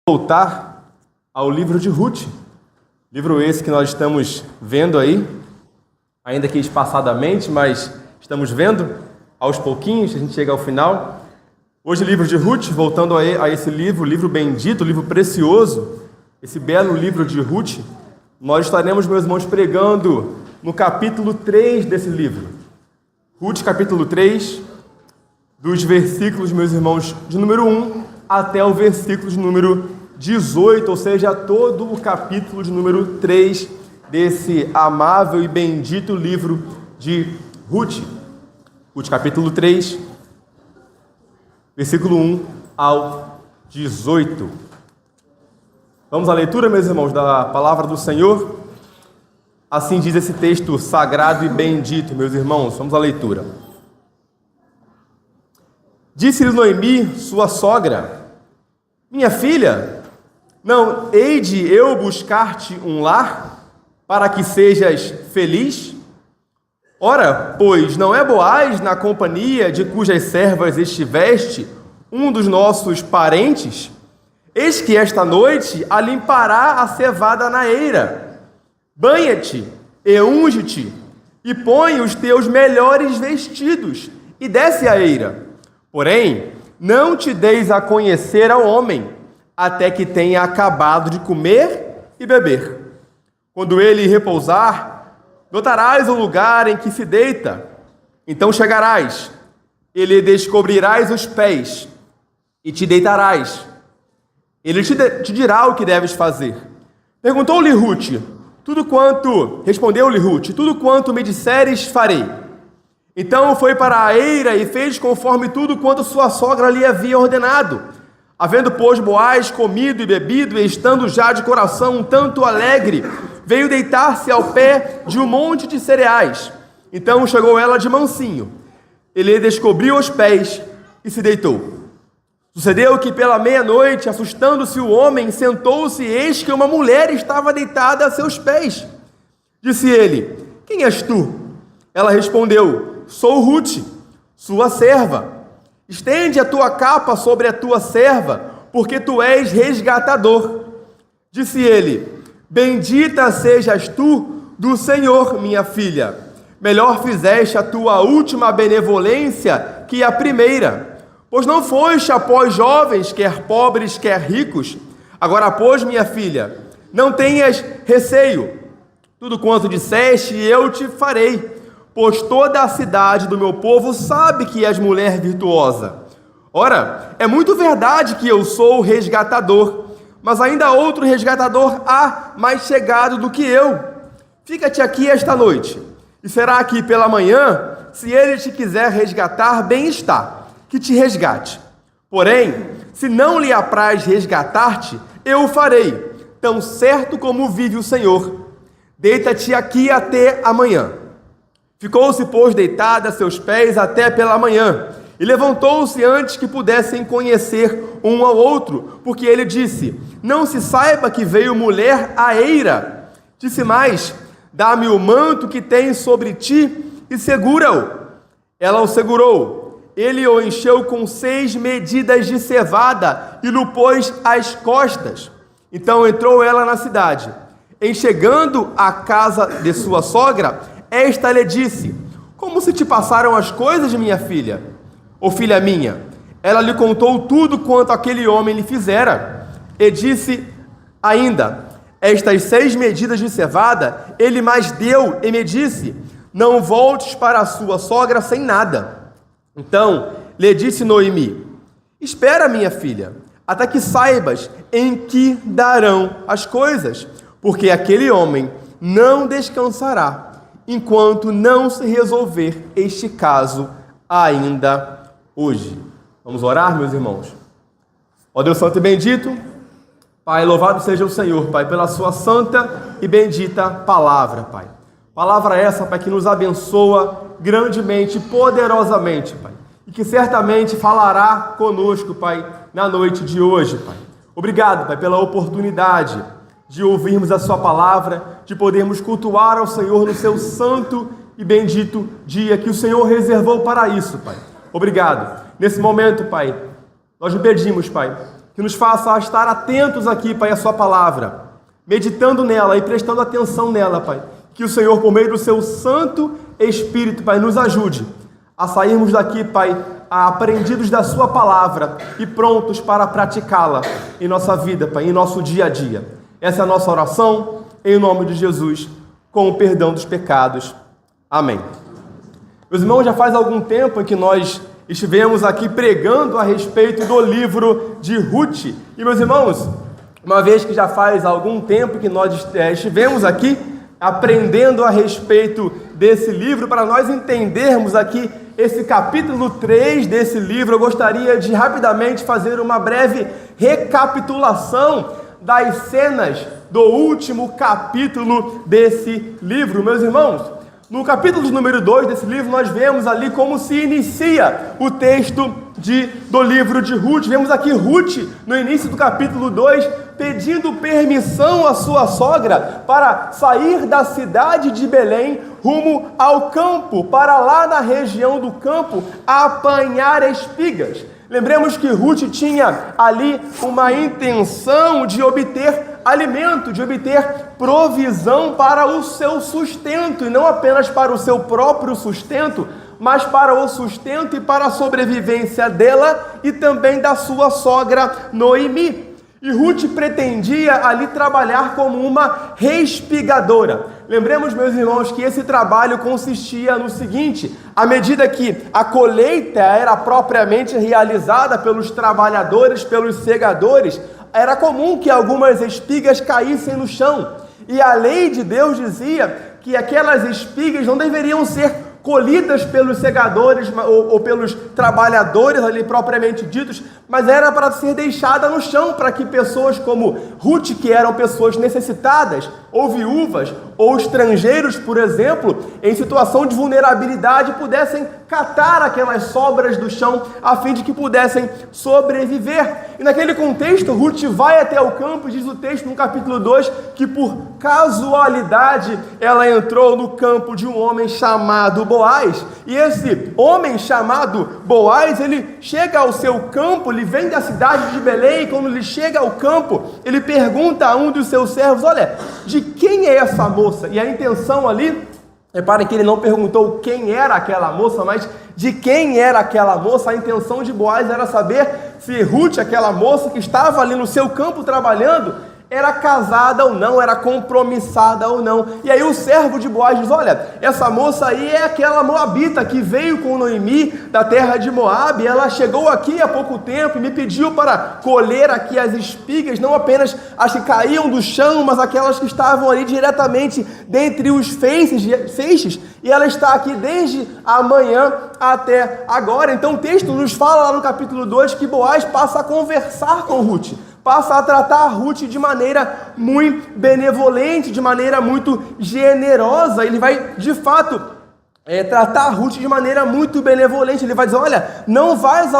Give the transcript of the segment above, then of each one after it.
Voltar ao livro de Ruth, livro esse que nós estamos vendo aí, ainda que espaçadamente, mas estamos vendo aos pouquinhos, a gente chega ao final. Hoje, livro de Ruth, voltando a esse livro bendito, livro precioso, esse belo livro de Ruth, nós estaremos, meus irmãos, pregando no capítulo 3 desse livro. Ruth, capítulo 3, dos versículos, meus irmãos, de número 1 até o versículo de número 18, ou seja, todo o capítulo de número 3 desse amável e bendito livro de Ruth. Ruth, capítulo 3, versículo 1 ao 18. Vamos à leitura, meus irmãos, da palavra do Senhor. Assim diz esse texto sagrado e bendito, meus irmãos. Vamos à leitura. Disse-lhe Noemi, sua sogra: minha filha, não hei de eu buscar-te um lar, para que sejas feliz? Ora, pois, não é Boaz na companhia de cujas servas estiveste, um dos nossos parentes? Eis que esta noite a limpará a cevada na eira. Banha-te e unge-te, e põe os teus melhores vestidos, e desce a eira. Porém, não te deis a conhecer ao homem, até que tenha acabado de comer e beber. Quando ele repousar, notarás o lugar em que se deita. Então chegarás, e lhe descobrirás os pés, e te deitarás. Ele te dirá o que deves fazer. Respondeu-lhe Ruth, tudo quanto me disseres, farei. Então foi para a eira e fez conforme tudo quanto sua sogra lhe havia ordenado. Havendo, pois, Boaz comido e bebido, e estando já de coração um tanto alegre, veio deitar-se ao pé de um monte de cereais. Então chegou ela de mansinho. Ele descobriu os pés e se deitou. Sucedeu que pela meia-noite, assustando-se o homem, sentou-se, e eis que uma mulher estava deitada a seus pés. Disse ele: quem és tu? Ela respondeu: sou Ruth, sua serva. Estende a tua capa sobre a tua serva, porque tu és resgatador. Disse ele: bendita sejas tu do Senhor, minha filha. Melhor fizeste a tua última benevolência que a primeira. Pois não foste após jovens, quer pobres, quer ricos. Agora, pois, minha filha, não tenhas receio. Tudo quanto disseste, eu te farei. Pois toda a cidade do meu povo sabe que és mulher virtuosa. Ora, é muito verdade que eu sou o resgatador, mas ainda outro resgatador há mais chegado do que eu. Fica-te aqui esta noite, e será que pela manhã, se ele te quiser resgatar, bem está, que te resgate. Porém, se não lhe apraz resgatar-te, eu o farei, tão certo como vive o Senhor. Deita-te aqui até amanhã. Ficou-se, pois, deitada a seus pés até pela manhã, e levantou-se antes que pudessem conhecer um ao outro, porque ele disse: não se saiba que veio mulher à eira. Disse mais: dá-me o manto que tens sobre ti e segura-o. Ela o segurou. Ele o encheu com 6 medidas de cevada e lhe pôs às costas. Então entrou ela na cidade. Em chegando à casa de sua sogra, esta lhe disse: como se te passaram as coisas, minha filha? Ou filha minha? Ela lhe contou tudo quanto aquele homem lhe fizera. E disse ainda: estas 6 medidas de cevada ele mais deu, e me disse: não voltes para a sua sogra sem nada. Então lhe disse Noemi: espera, minha filha, até que saibas em que darão as coisas, porque aquele homem não descansará enquanto não se resolver este caso ainda hoje. Vamos orar, meus irmãos? Ó Deus santo e bendito, Pai, louvado seja o Senhor, Pai, pela sua santa e bendita palavra, Pai. Palavra essa, Pai, que nos abençoa grandemente, poderosamente, Pai, e que certamente falará conosco, Pai, na noite de hoje, Pai. Obrigado, Pai, pela oportunidade de ouvirmos a sua palavra, de podermos cultuar ao Senhor no seu santo e bendito dia que o Senhor reservou para isso, Pai. Obrigado. Nesse momento, Pai, nós lhe pedimos, Pai, que nos faça estar atentos aqui, Pai, à sua palavra, meditando nela e prestando atenção nela, Pai. Que o Senhor, por meio do seu Santo Espírito, Pai, nos ajude a sairmos daqui, Pai, aprendidos da sua palavra e prontos para praticá-la em nossa vida, Pai, em nosso dia a dia. Essa é a nossa oração, em nome de Jesus, com o perdão dos pecados. Amém. Meus irmãos, já faz algum tempo que nós estivemos aqui pregando a respeito do livro de Ruth. E, meus irmãos, uma vez que já faz algum tempo que nós estivemos aqui aprendendo a respeito desse livro, para nós entendermos aqui esse capítulo 3 desse livro, eu gostaria de rapidamente fazer uma breve recapitulação das cenas do último capítulo desse livro. Meus irmãos, no capítulo número 2 desse livro, nós vemos ali como se inicia o texto do livro de Ruth. Vemos aqui Ruth, no início do capítulo 2, pedindo permissão à sua sogra para sair da cidade de Belém rumo ao campo, para lá na região do campo, apanhar espigas. Lembremos que Ruth tinha ali uma intenção de obter alimento, de obter provisão para o seu sustento, e não apenas para o seu próprio sustento, mas para o sustento e para a sobrevivência dela e também da sua sogra Noemi. E Ruth pretendia ali trabalhar como uma respigadora. Lembremos, meus irmãos, que esse trabalho consistia no seguinte: à medida que a colheita era propriamente realizada pelos trabalhadores, pelos segadores, era comum que algumas espigas caíssem no chão. E a lei de Deus dizia que aquelas espigas não deveriam ser colhidas pelos segadores ou pelos trabalhadores ali propriamente ditos, mas era para ser deixada no chão, para que pessoas como Ruth, que eram pessoas necessitadas, ou viúvas, ou estrangeiros, por exemplo, em situação de vulnerabilidade, pudessem catar aquelas sobras do chão, a fim de que pudessem sobreviver. E naquele contexto, Ruth vai até o campo, diz o texto no capítulo 2, que por casualidade ela entrou no campo de um homem chamado Boaz. E esse homem chamado Boaz, ele chega ao seu campo, ele vem da cidade de Belém, e quando ele chega ao campo, ele pergunta a um dos seus servos: olha, de quem é essa moça? E a intenção ali, reparem que ele não perguntou quem era aquela moça, mas de quem era aquela moça. A intenção de Boaz era saber se Ruth, aquela moça que estava ali no seu campo trabalhando, era casada ou não, era compromissada ou não. E aí o servo de Boaz diz: olha, essa moça aí é aquela moabita que veio com Noemi da terra de Moabe. Ela chegou aqui há pouco tempo e me pediu para colher aqui as espigas, não apenas as que caíam do chão, mas aquelas que estavam ali diretamente dentre os feixes, e ela está aqui desde amanhã até agora. Então o texto nos fala lá no capítulo 2 que Boaz passa a conversar com Ruth, passa a tratar a Ruth de maneira muito benevolente, de maneira muito generosa. Ele vai, de fato, tratar a Ruth de maneira muito benevolente. Ele vai dizer: olha, não vais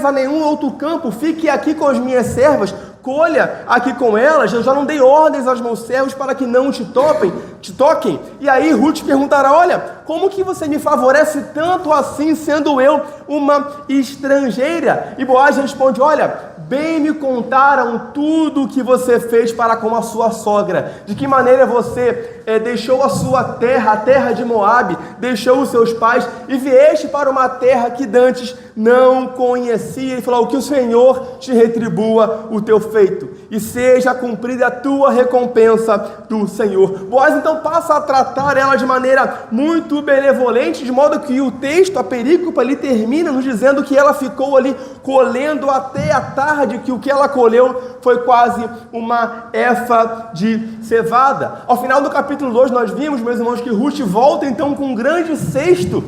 a nenhum outro campo, fique aqui com as minhas servas, colha aqui com elas. Eu já não dei ordens aos meus servos para que não te toquem. E aí Ruth perguntará: olha, como que você me favorece tanto assim, sendo eu uma estrangeira? E Boaz responde: olha, bem me contaram tudo o que você fez para com a sua sogra, de que maneira você deixou a sua terra, a terra de Moabe, deixou os seus pais e vieste para uma terra que dantes não conhecia. Ele falou: que o Senhor te retribua o teu feito e seja cumprida a tua recompensa do Senhor. Boaz então passa a tratar ela de maneira muito benevolente, de modo que o texto, a perícope ali termina nos dizendo que ela ficou ali colhendo até a tarde, que o que ela colheu foi quase uma efa de cevada. Ao final do capítulo 2 nós vimos, meus irmãos, que Ruth volta então com um grande cesto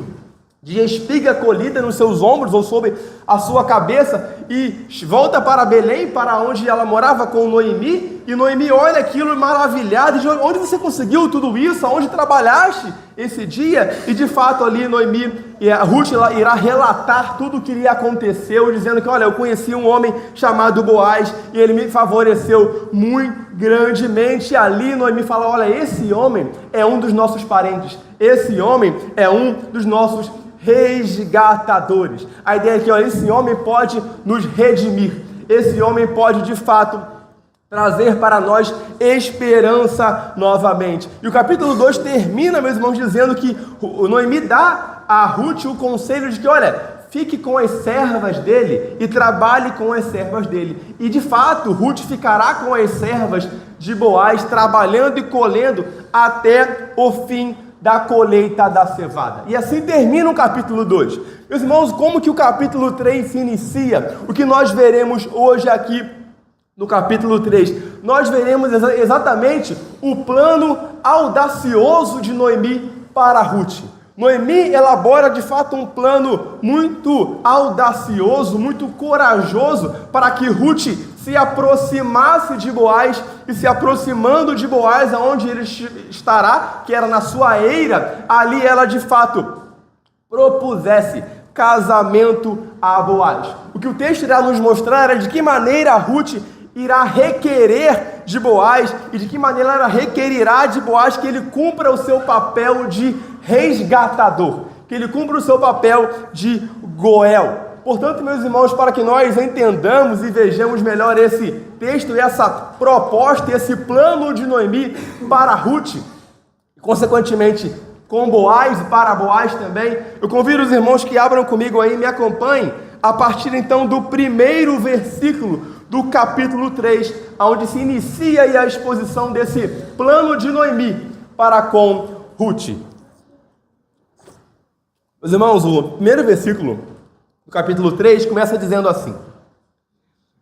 de espiga colhida nos seus ombros ou sobre a sua cabeça, e volta para Belém, para onde ela morava com Noemi, e Noemi olha aquilo maravilhada e diz: onde você conseguiu tudo isso? Aonde trabalhaste esse dia? E de fato ali Noemi e a Ruth irá relatar tudo o que lhe aconteceu, dizendo que: olha, eu conheci um homem chamado Boaz e ele me favoreceu muito grandemente. E ali Noemi fala: olha, esse homem é um dos nossos parentes, esse homem é um dos nossos resgatadores. A ideia é que esse homem pode nos redimir, esse homem pode de fato trazer para nós esperança novamente. E o capítulo 2 termina, meus irmãos, dizendo que Noemi dá a Ruth o conselho de que, olha, fique com as servas dele e trabalhe com as servas dele. E de fato, Ruth ficará com as servas de Boaz, trabalhando e colhendo até o fim da colheita da cevada. E assim termina o capítulo 2. Meus irmãos, como que o capítulo 3 se inicia? O que nós veremos hoje aqui no capítulo 3, nós veremos exatamente o plano audacioso de Noemi para Ruth. Noemi elabora de fato um plano muito audacioso, muito corajoso, para que Ruth se aproximasse de Boaz, e se aproximando de Boaz, aonde ele estará, que era na sua eira, ali ela de fato propusesse casamento a Boaz. O que o texto irá nos mostrar é de que maneira Ruth irá requerer de Boaz e de que maneira ela requerirá de Boaz que ele cumpra o seu papel de resgatador, que ele cumpra o seu papel de Goel. Portanto, meus irmãos, para que nós entendamos e vejamos melhor esse texto e essa proposta, esse plano de Noemi para Ruth, e consequentemente com Boaz e para Boaz também, eu convido os irmãos que abram comigo aí e me acompanhem a partir então do primeiro versículo do capítulo 3, onde se inicia aí a exposição desse plano de Noemi para com Ruth. Meus irmãos, o primeiro versículo do capítulo 3 começa dizendo assim: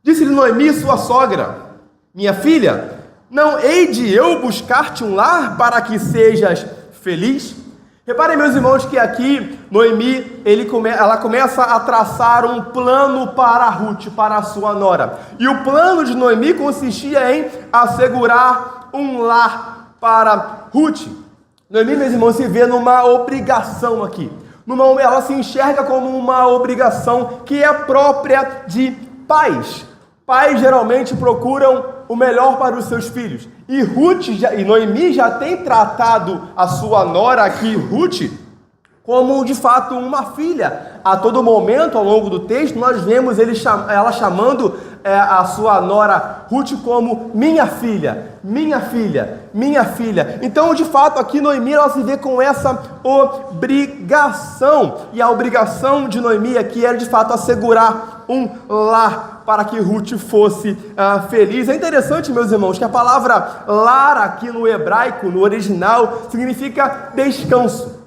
Disse-lhe Noemi, sua sogra, minha filha, não hei de eu buscar-te um lar para que sejas feliz? Reparem, meus irmãos, que aqui Noemi, ela começa a traçar um plano para Ruth, para a sua nora. E o plano de Noemi consistia em assegurar um lar para Ruth. Noemi, meus irmãos, se vê numa obrigação aqui. Ela se enxerga como uma obrigação que é própria de pais. Pais geralmente procuram o melhor para os seus filhos. E Noemi já tem tratado a sua nora aqui, Ruth, como de fato uma filha. A todo momento, ao longo do texto, nós vemos ela chamando a sua nora Ruth como minha filha, minha filha, minha filha. Então, de fato, aqui Noemi ela se vê com essa obrigação. E a obrigação de Noemi aqui era de fato assegurar um lar para que Ruth fosse feliz. É interessante, meus irmãos, que a palavra lar aqui no hebraico, no original, significa descanso.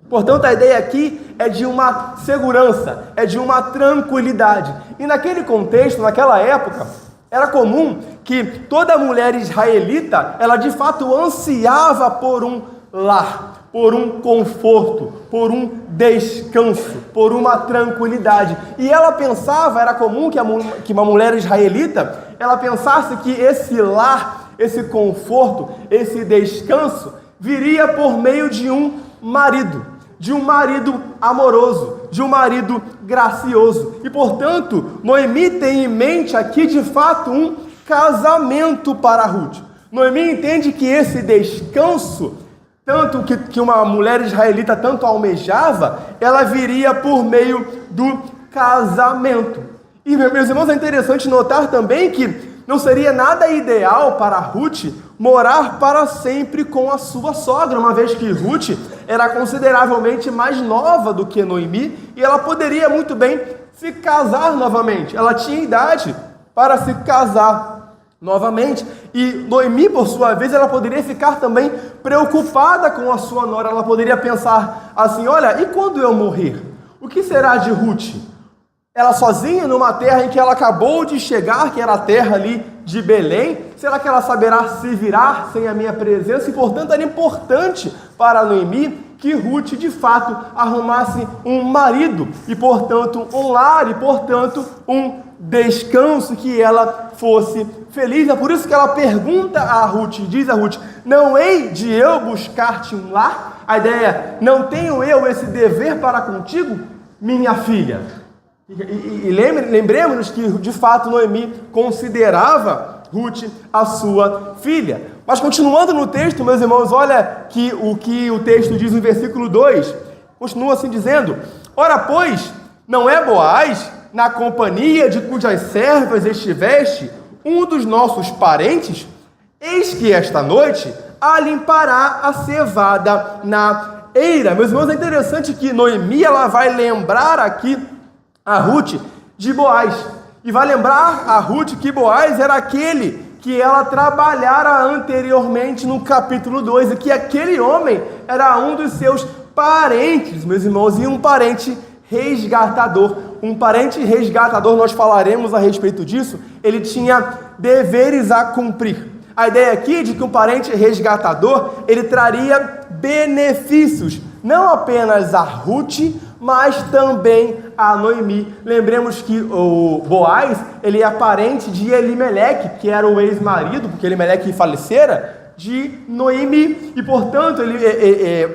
Portanto, a ideia aqui é de uma segurança, é de uma tranquilidade. E naquele contexto, naquela época, era comum que toda mulher israelita, ela de fato ansiava por um lar, por um conforto, por um descanso, por uma tranquilidade. E ela pensava, era comum que uma mulher israelita, ela pensasse que esse lar, esse conforto, esse descanso, viria por meio de um marido amoroso, de um marido gracioso. E, portanto, Noemi tem em mente aqui, de fato, um casamento para Ruth. Noemi entende que esse descanso, tanto que uma mulher israelita tanto almejava, ela viria por meio do casamento. E, meus irmãos, é interessante notar também que não seria nada ideal para Ruth morar para sempre com a sua sogra, uma vez que Ruth era consideravelmente mais nova do que Noemi, e ela poderia muito bem se casar novamente. Ela tinha idade para se casar novamente, e Noemi, por sua vez, ela poderia ficar também preocupada com a sua nora. Ela poderia pensar assim: olha, e quando eu morrer? O que será de Ruth? Ela sozinha numa terra em que ela acabou de chegar, que era a terra ali de Belém, será que ela saberá se virar sem a minha presença? E, portanto, era importante para Noemi que Ruth, de fato, arrumasse um marido, e, portanto, um lar, e, portanto, um descanso, que ela fosse feliz. É por isso que ela pergunta a Ruth, diz a Ruth: não hei de eu buscar-te um lar? A ideia é: não tenho eu esse dever para contigo, minha filha? E lembremos-nos que, de fato, Noemi considerava Ruth a sua filha. Mas, continuando no texto, meus irmãos, olha o que o texto diz no versículo 2, continua assim dizendo: ora, pois, não é Boaz na companhia de cujas servas estiveste, um dos nossos parentes, eis que esta noite alimpará a cevada na eira. Meus irmãos, é interessante que Noemi, ela vai lembrar aqui a Ruth de Boaz, e vai lembrar a Ruth que Boaz era aquele que ela trabalhara anteriormente no capítulo 2, e que aquele homem era um dos seus parentes, meus irmãos, e um parente resgatador. Um parente resgatador, nós falaremos a respeito disso, ele tinha deveres a cumprir. A ideia aqui de que um parente resgatador, ele traria benefícios, não apenas a Ruth, mas também a Noemi. Lembremos que o Boaz, ele é parente de Elimeleque, que era o ex-marido, porque Elimeleque falecera, de Noemi, e portanto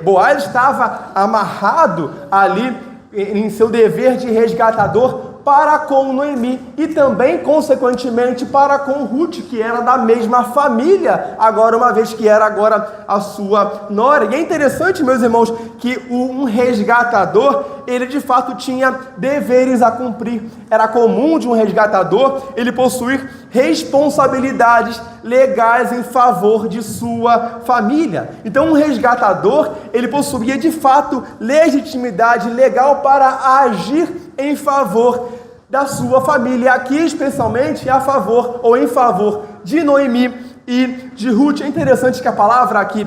Boaz estava amarrado ali em seu dever de resgatador para com Noemi, e também, consequentemente, para com Ruth, que era da mesma família, agora, uma vez que era agora a sua nora. E é interessante, meus irmãos, que um resgatador, ele de fato tinha deveres a cumprir. Era comum de um resgatador ele possuir responsabilidades legais em favor de sua família. Então, um resgatador, ele possuía de fato legitimidade legal para agir em favor da sua família, aqui especialmente a favor ou em favor de Noemi e de Ruth. É interessante que a palavra aqui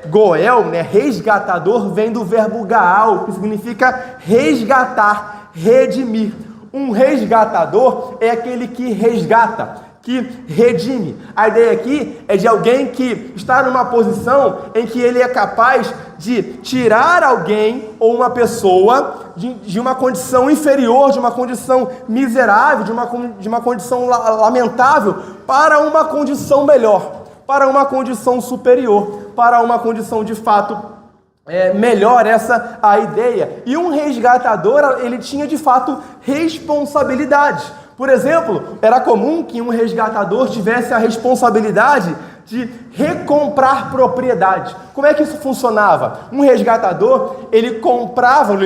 Goel, resgatador, vem do verbo Gaal, que significa resgatar, redimir. Um resgatador é aquele que resgata, que redime. A ideia aqui é de alguém que está numa posição em que ele é capaz de tirar alguém ou uma pessoa de uma condição inferior, de uma condição miserável, de uma condição lamentável, para uma condição melhor, para uma condição superior, para uma condição de fato melhor. Essa a ideia. E um resgatador, ele tinha de fato responsabilidades. Por exemplo, era comum que um resgatador tivesse a responsabilidade de recomprar propriedade. Como é que isso funcionava? Um resgatador, ele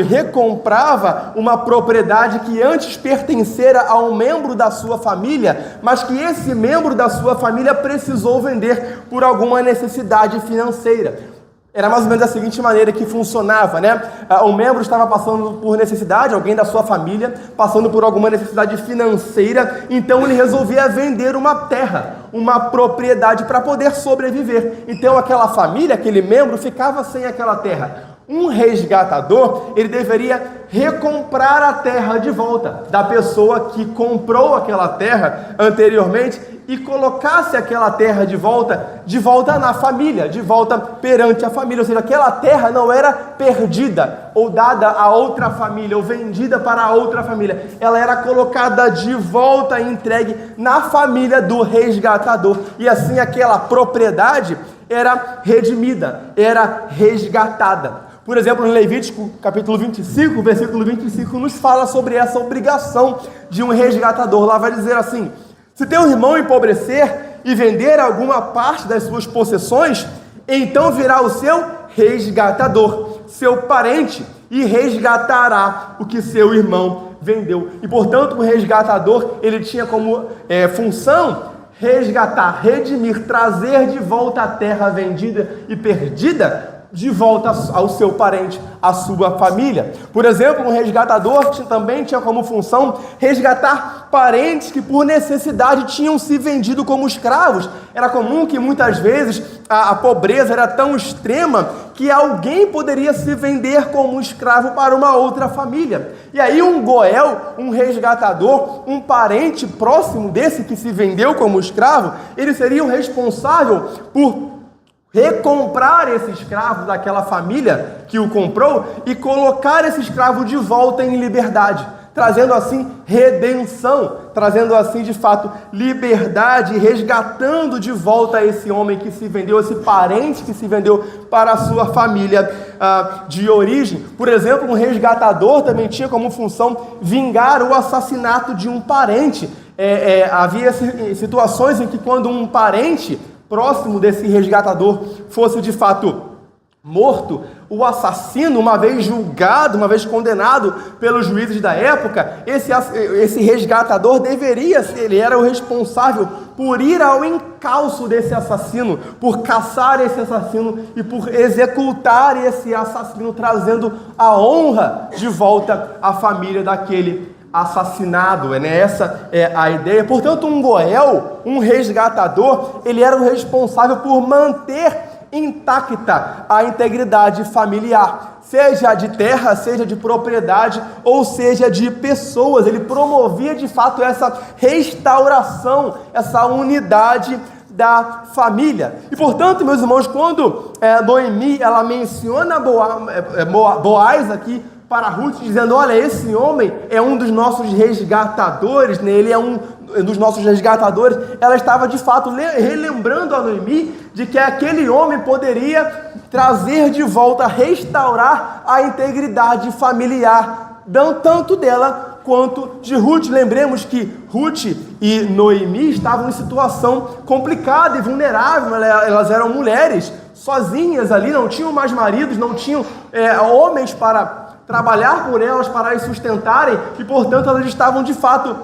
recomprava uma propriedade que antes pertencera a um membro da sua família, mas que esse membro da sua família precisou vender por alguma necessidade financeira. Era mais ou menos da seguinte maneira que funcionava, né? Um membro estava passando por necessidade, alguém da sua família, passando por alguma necessidade financeira, então ele resolvia vender uma terra, uma propriedade para poder sobreviver. Então aquela família, aquele membro, ficava sem aquela terra. Um resgatador, ele deveria recomprar a terra de volta da pessoa que comprou aquela terra anteriormente e colocasse aquela terra de volta na família, de volta perante a família. Ou seja, aquela terra não era perdida ou dada a outra família ou vendida para a outra família. Ela era colocada de volta e entregue na família do resgatador. E assim aquela propriedade era redimida, era resgatada. Por exemplo, em Levítico, capítulo 25, versículo 25, nos fala sobre essa obrigação de um resgatador. Lá vai dizer assim: se teu irmão empobrecer e vender alguma parte das suas possessões, então virá o seu resgatador, seu parente, e resgatará o que seu irmão vendeu. E, portanto, o resgatador, ele tinha como função resgatar, redimir, trazer de volta a terra vendida e perdida, de volta ao seu parente, à sua família. Por exemplo, um resgatador também tinha como função resgatar parentes que por necessidade tinham se vendido como escravos. Era comum que muitas vezes a pobreza era tão extrema que alguém poderia se vender como escravo para uma outra família. E aí um Goel, um resgatador, um parente próximo desse que se vendeu como escravo, ele seria o responsável por recomprar esse escravo daquela família que o comprou e colocar esse escravo de volta em liberdade, trazendo assim redenção, trazendo assim de fato liberdade, resgatando de volta esse homem que se vendeu, esse parente que se vendeu para a sua família de origem. Por exemplo, um resgatador também tinha como função vingar o assassinato de um parente. Havia situações em que quando um parente próximo desse resgatador fosse de fato morto, o assassino, uma vez julgado, uma vez condenado pelos juízes da época, esse resgatador deveria ser, ele era o responsável por ir ao encalço desse assassino, por caçar esse assassino e por executar esse assassino, trazendo a honra de volta à família daquele assassinado, né? Essa é a ideia. Portanto, um goel, um resgatador, ele era o responsável por manter intacta a integridade familiar, seja de terra, seja de propriedade, ou seja de pessoas. Ele promovia de fato essa restauração, essa unidade da família. E portanto, meus irmãos, quando Noemi ela menciona Boaz aqui para Ruth, dizendo: olha, esse homem é um dos nossos resgatadores, né? Ele é um dos nossos resgatadores. Ela estava de fato relembrando a Noemi de que aquele homem poderia trazer de volta, restaurar a integridade familiar, tanto dela quanto de Ruth. Lembremos que Ruth e Noemi estavam em situação complicada e vulnerável. Elas eram mulheres sozinhas ali, não tinham mais maridos, não tinham homens para trabalhar por elas, para as sustentarem, e portanto elas estavam de fato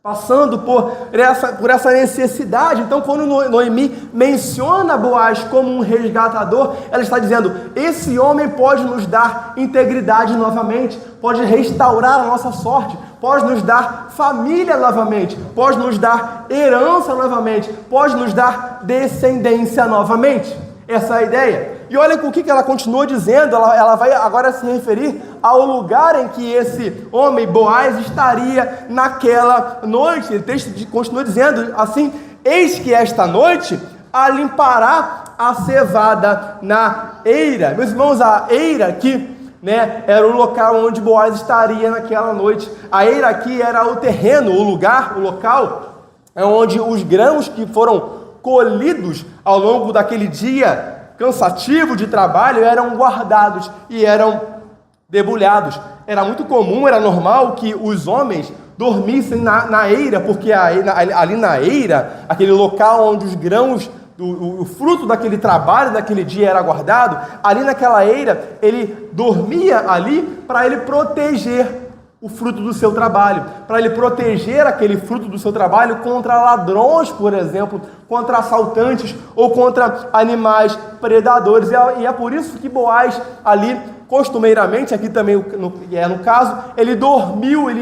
passando por essa necessidade. Então, quando Noemi menciona Boaz como um resgatador, ela está dizendo: esse homem pode nos dar integridade novamente, pode restaurar a nossa sorte, pode nos dar família novamente, pode nos dar herança novamente, pode nos dar descendência novamente. Essa é a ideia. E olha com o que ela continua dizendo. Ela vai agora se referir ao lugar em que esse homem, Boaz, estaria naquela noite. O texto continua dizendo assim: eis que esta noite alimpará a cevada na eira. Meus irmãos, a eira aqui, era o local onde Boaz estaria naquela noite. A eira aqui era o terreno, o lugar, o local onde os grãos que foram colhidos ao longo daquele dia cansativo de trabalho eram guardados e eram debulhados. Era muito comum, era normal que os homens dormissem na eira, porque ali na eira, aquele local onde os grãos, o fruto daquele trabalho, daquele dia era guardado, ali naquela eira, ele dormia ali para ele proteger o fruto do seu trabalho, para ele proteger aquele fruto do seu trabalho contra ladrões, por exemplo, contra assaltantes ou contra animais predadores. E é por isso que Boaz ali, costumeiramente, aqui também no caso, ele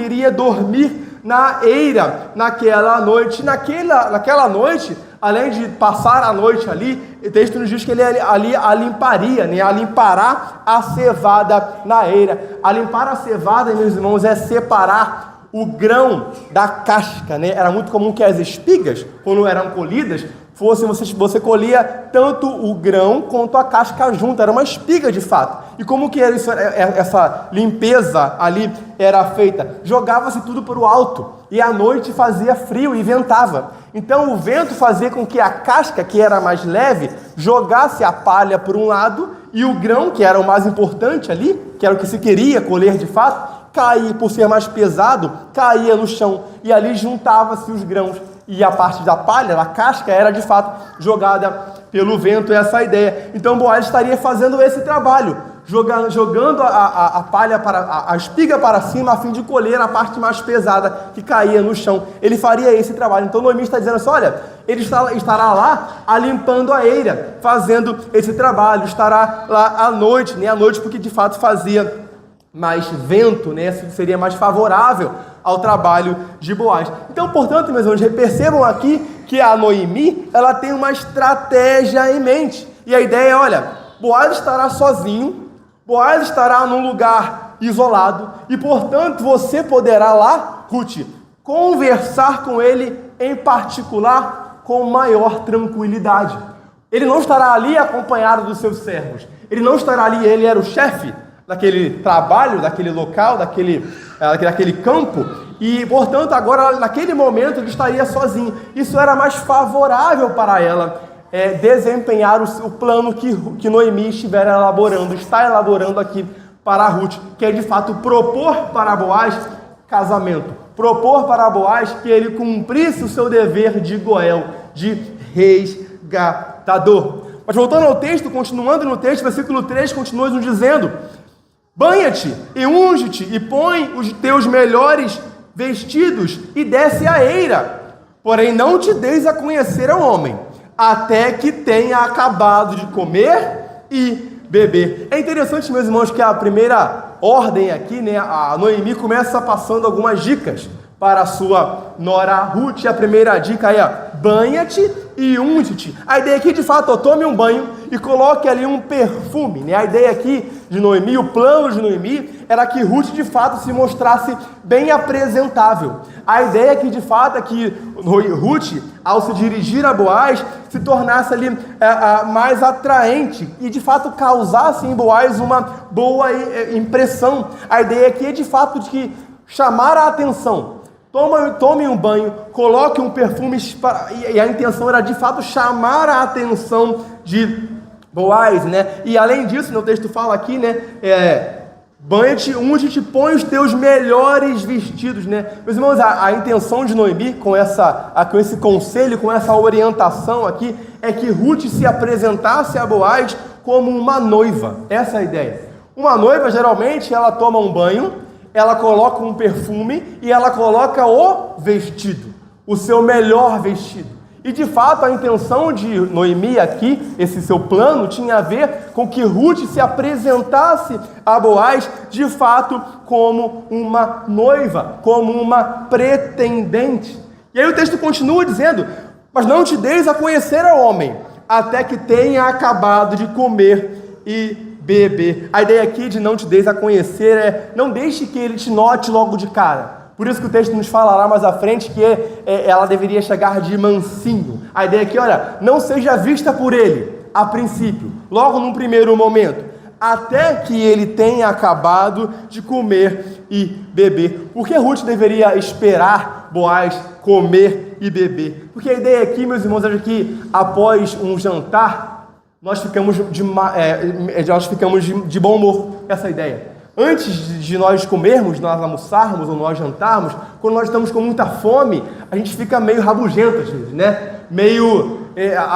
iria dormir na eira naquela noite. Naquela noite, além de passar a noite ali, o texto nos diz que ele ali alimparia, alimpará a cevada na eira. Alimpar a cevada, meus irmãos, é separar o grão da casca, Era muito comum que as espigas, quando eram colhidas, você colhia tanto o grão quanto a casca junto, era uma espiga de fato. E como que essa limpeza ali era feita? Jogava-se tudo para o alto, e à noite fazia frio e ventava. Então o vento fazia com que a casca, que era mais leve, jogasse a palha por um lado, e o grão, que era o mais importante ali, que era o que se queria colher de fato, caía, por ser mais pesado, caía no chão, e ali juntava-se os grãos. E a parte da palha, a casca, era de fato jogada pelo vento. Essa é a ideia. Então Boaz estaria fazendo esse trabalho, jogando a palha, a espiga para cima, a fim de colher a parte mais pesada que caía no chão. Ele faria esse trabalho. Então Noemi está dizendo assim: olha, ele estará lá alimpando a eira, fazendo esse trabalho, estará lá à noite, à noite, porque de fato fazia mais vento, seria mais favorável ao trabalho de Boaz. Então, portanto, meus irmãos, percebam aqui que a Noemi, ela tem uma estratégia em mente. E a ideia é: olha, Boaz estará sozinho, Boaz estará num lugar isolado, e, portanto, você poderá lá, Ruth, conversar com ele em particular com maior tranquilidade. Ele não estará ali acompanhado dos seus servos, ele não estará ali, ele era o chefe daquele trabalho, daquele local, daquele campo, e, portanto, agora, naquele momento, ele estaria sozinho. Isso era mais favorável para ela desempenhar o plano que Noemi está elaborando aqui para Ruth, que é, de fato, propor para Boaz casamento, propor para Boaz que ele cumprisse o seu dever de goel, de resgatador. Mas voltando ao texto, continuando no texto, versículo 3 continua nos dizendo: banha-te e unge-te e põe os teus melhores vestidos e desce a eira. Porém não te deis a conhecer ao homem, até que tenha acabado de comer e beber. É interessante, meus irmãos, que a primeira ordem aqui, né, a Noemi começa passando algumas dicas para a sua nora Ruth. A primeira dica é: banha-te e unge-te. A ideia aqui, de fato, tome um banho e coloque ali um perfume, né? A ideia aqui de Noemi, o plano de Noemi, era que Ruth, de fato, se mostrasse bem apresentável. A ideia aqui, de fato, é que Ruth, ao se dirigir a Boaz, se tornasse ali mais atraente e, de fato, causasse em Boaz uma boa impressão. A ideia aqui é, de fato, de que chamar a atenção. Tome um banho, coloque um perfume, e a intenção era, de fato, chamar a atenção de Boaz, né? E além disso, no texto fala aqui, né? Banha-te, unge-te, põe os teus melhores vestidos, né? Meus irmãos, a intenção de Noemi com esse conselho, com essa orientação aqui, é que Ruth se apresentasse a Boaz como uma noiva. Essa é a ideia. Uma noiva, geralmente, ela toma um banho, ela coloca um perfume e ela coloca o vestido, o seu melhor vestido. E de fato a intenção de Noemi aqui, esse seu plano, tinha a ver com que Ruth se apresentasse a Boaz de fato como uma noiva, como uma pretendente. E aí o texto continua dizendo: mas não te deis a conhecer ao homem, até que tenha acabado de comer e beber. A ideia aqui de não te deis a conhecer é: não deixe que ele te note logo de cara. Por isso que o texto nos falará mais à frente que ela deveria chegar de mansinho. A ideia aqui, olha, não seja vista por ele, a princípio, logo num primeiro momento, até que ele tenha acabado de comer e beber. Por que Ruth deveria esperar Boaz comer e beber? Porque a ideia aqui, meus irmãos, é que após um jantar, nós ficamos de bom humor. Essa é a ideia. Antes de nós comermos, nós almoçarmos ou nós jantarmos, quando nós estamos com muita fome, a gente fica meio rabugento às vezes, né? Meio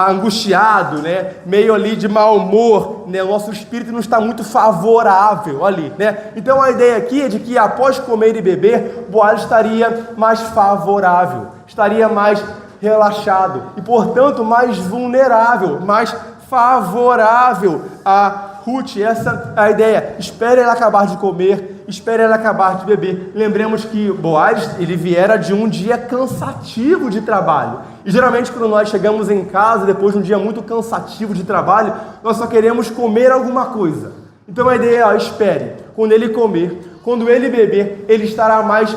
angustiado, né? Meio ali de mau humor, né? O nosso espírito não está muito favorável ali, né? Então a ideia aqui é de que após comer e beber, Boaz estaria mais favorável, estaria mais relaxado e, portanto, mais vulnerável, mais favorável a Ruth. Essa é a ideia. Espere ela acabar de comer, espere ela acabar de beber. Lembremos que Boaz, ele viera de um dia cansativo de trabalho. E geralmente quando nós chegamos em casa, depois de um dia muito cansativo de trabalho, nós só queremos comer alguma coisa. Então a ideia é: espere. Quando ele comer, quando ele beber, ele estará mais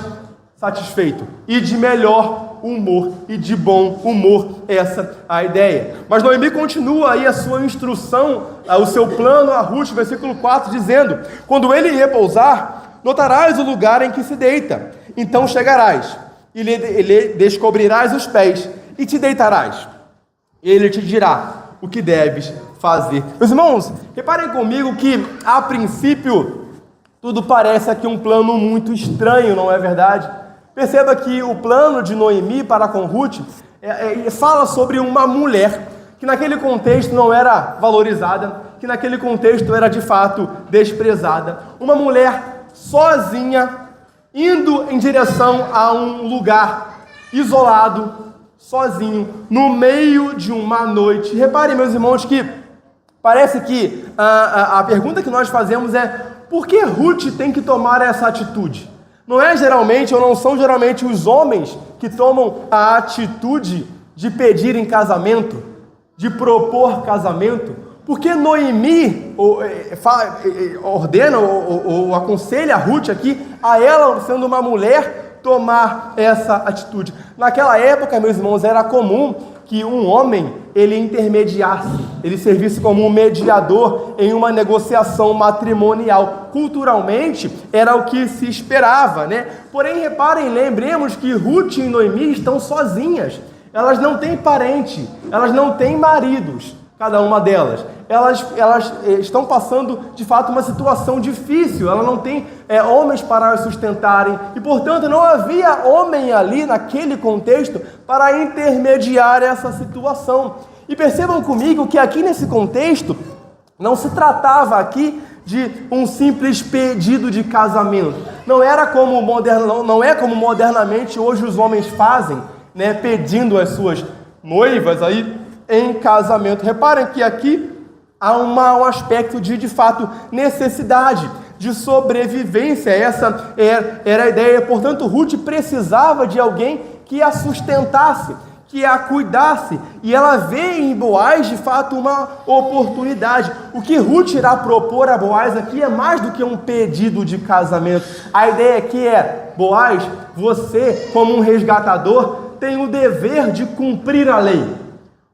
satisfeito e de melhor humor e de bom humor. Essa é a ideia. Mas Noemi continua aí a sua instrução, o seu plano a Ruth, versículo 4, dizendo: quando ele repousar, notarás o lugar em que se deita, então chegarás e lhe descobrirás os pés e te deitarás. Ele te dirá o que deves fazer. Meus irmãos, reparem comigo que a princípio tudo parece aqui um plano muito estranho, não é verdade? Perceba que o plano de Noemi para com Ruth fala sobre uma mulher que naquele contexto não era valorizada, que naquele contexto era de fato desprezada. Uma mulher sozinha, indo em direção a um lugar isolado, sozinho, no meio de uma noite. Reparem, meus irmãos, que parece que a pergunta que nós fazemos é: por que Ruth tem que tomar essa atitude? Não é geralmente, ou não são geralmente os homens que tomam a atitude de pedir em casamento, de propor casamento? Porque Noemi ordena ou aconselha a Ruth aqui, a ela, sendo uma mulher, tomar essa atitude. Naquela época, meus irmãos, era comum que um homem, ele intermediasse, ele servisse como um mediador em uma negociação matrimonial. Culturalmente, era o que se esperava, né? Porém, reparem, lembremos que Ruth e Noemi estão sozinhas. Elas não têm parente, elas não têm maridos, cada uma delas. elas estão passando, de fato, uma situação difícil. Ela não tem homens para as sustentarem. E, portanto, não havia homem ali, naquele contexto, para intermediar essa situação. E percebam comigo que aqui nesse contexto, não se tratava aqui de um simples pedido de casamento. Não é como modernamente hoje os homens fazem, né, pedindo as suas noivas aí em casamento. Reparem que aqui há um aspecto de fato, necessidade, de sobrevivência. Essa era a ideia. Portanto, Ruth precisava de alguém que a sustentasse, que a cuidasse, e ela vê em Boaz, de fato, uma oportunidade. O que Ruth irá propor a Boaz aqui é mais do que um pedido de casamento. A ideia aqui é: Boaz, você, como um resgatador, tem o dever de cumprir a lei.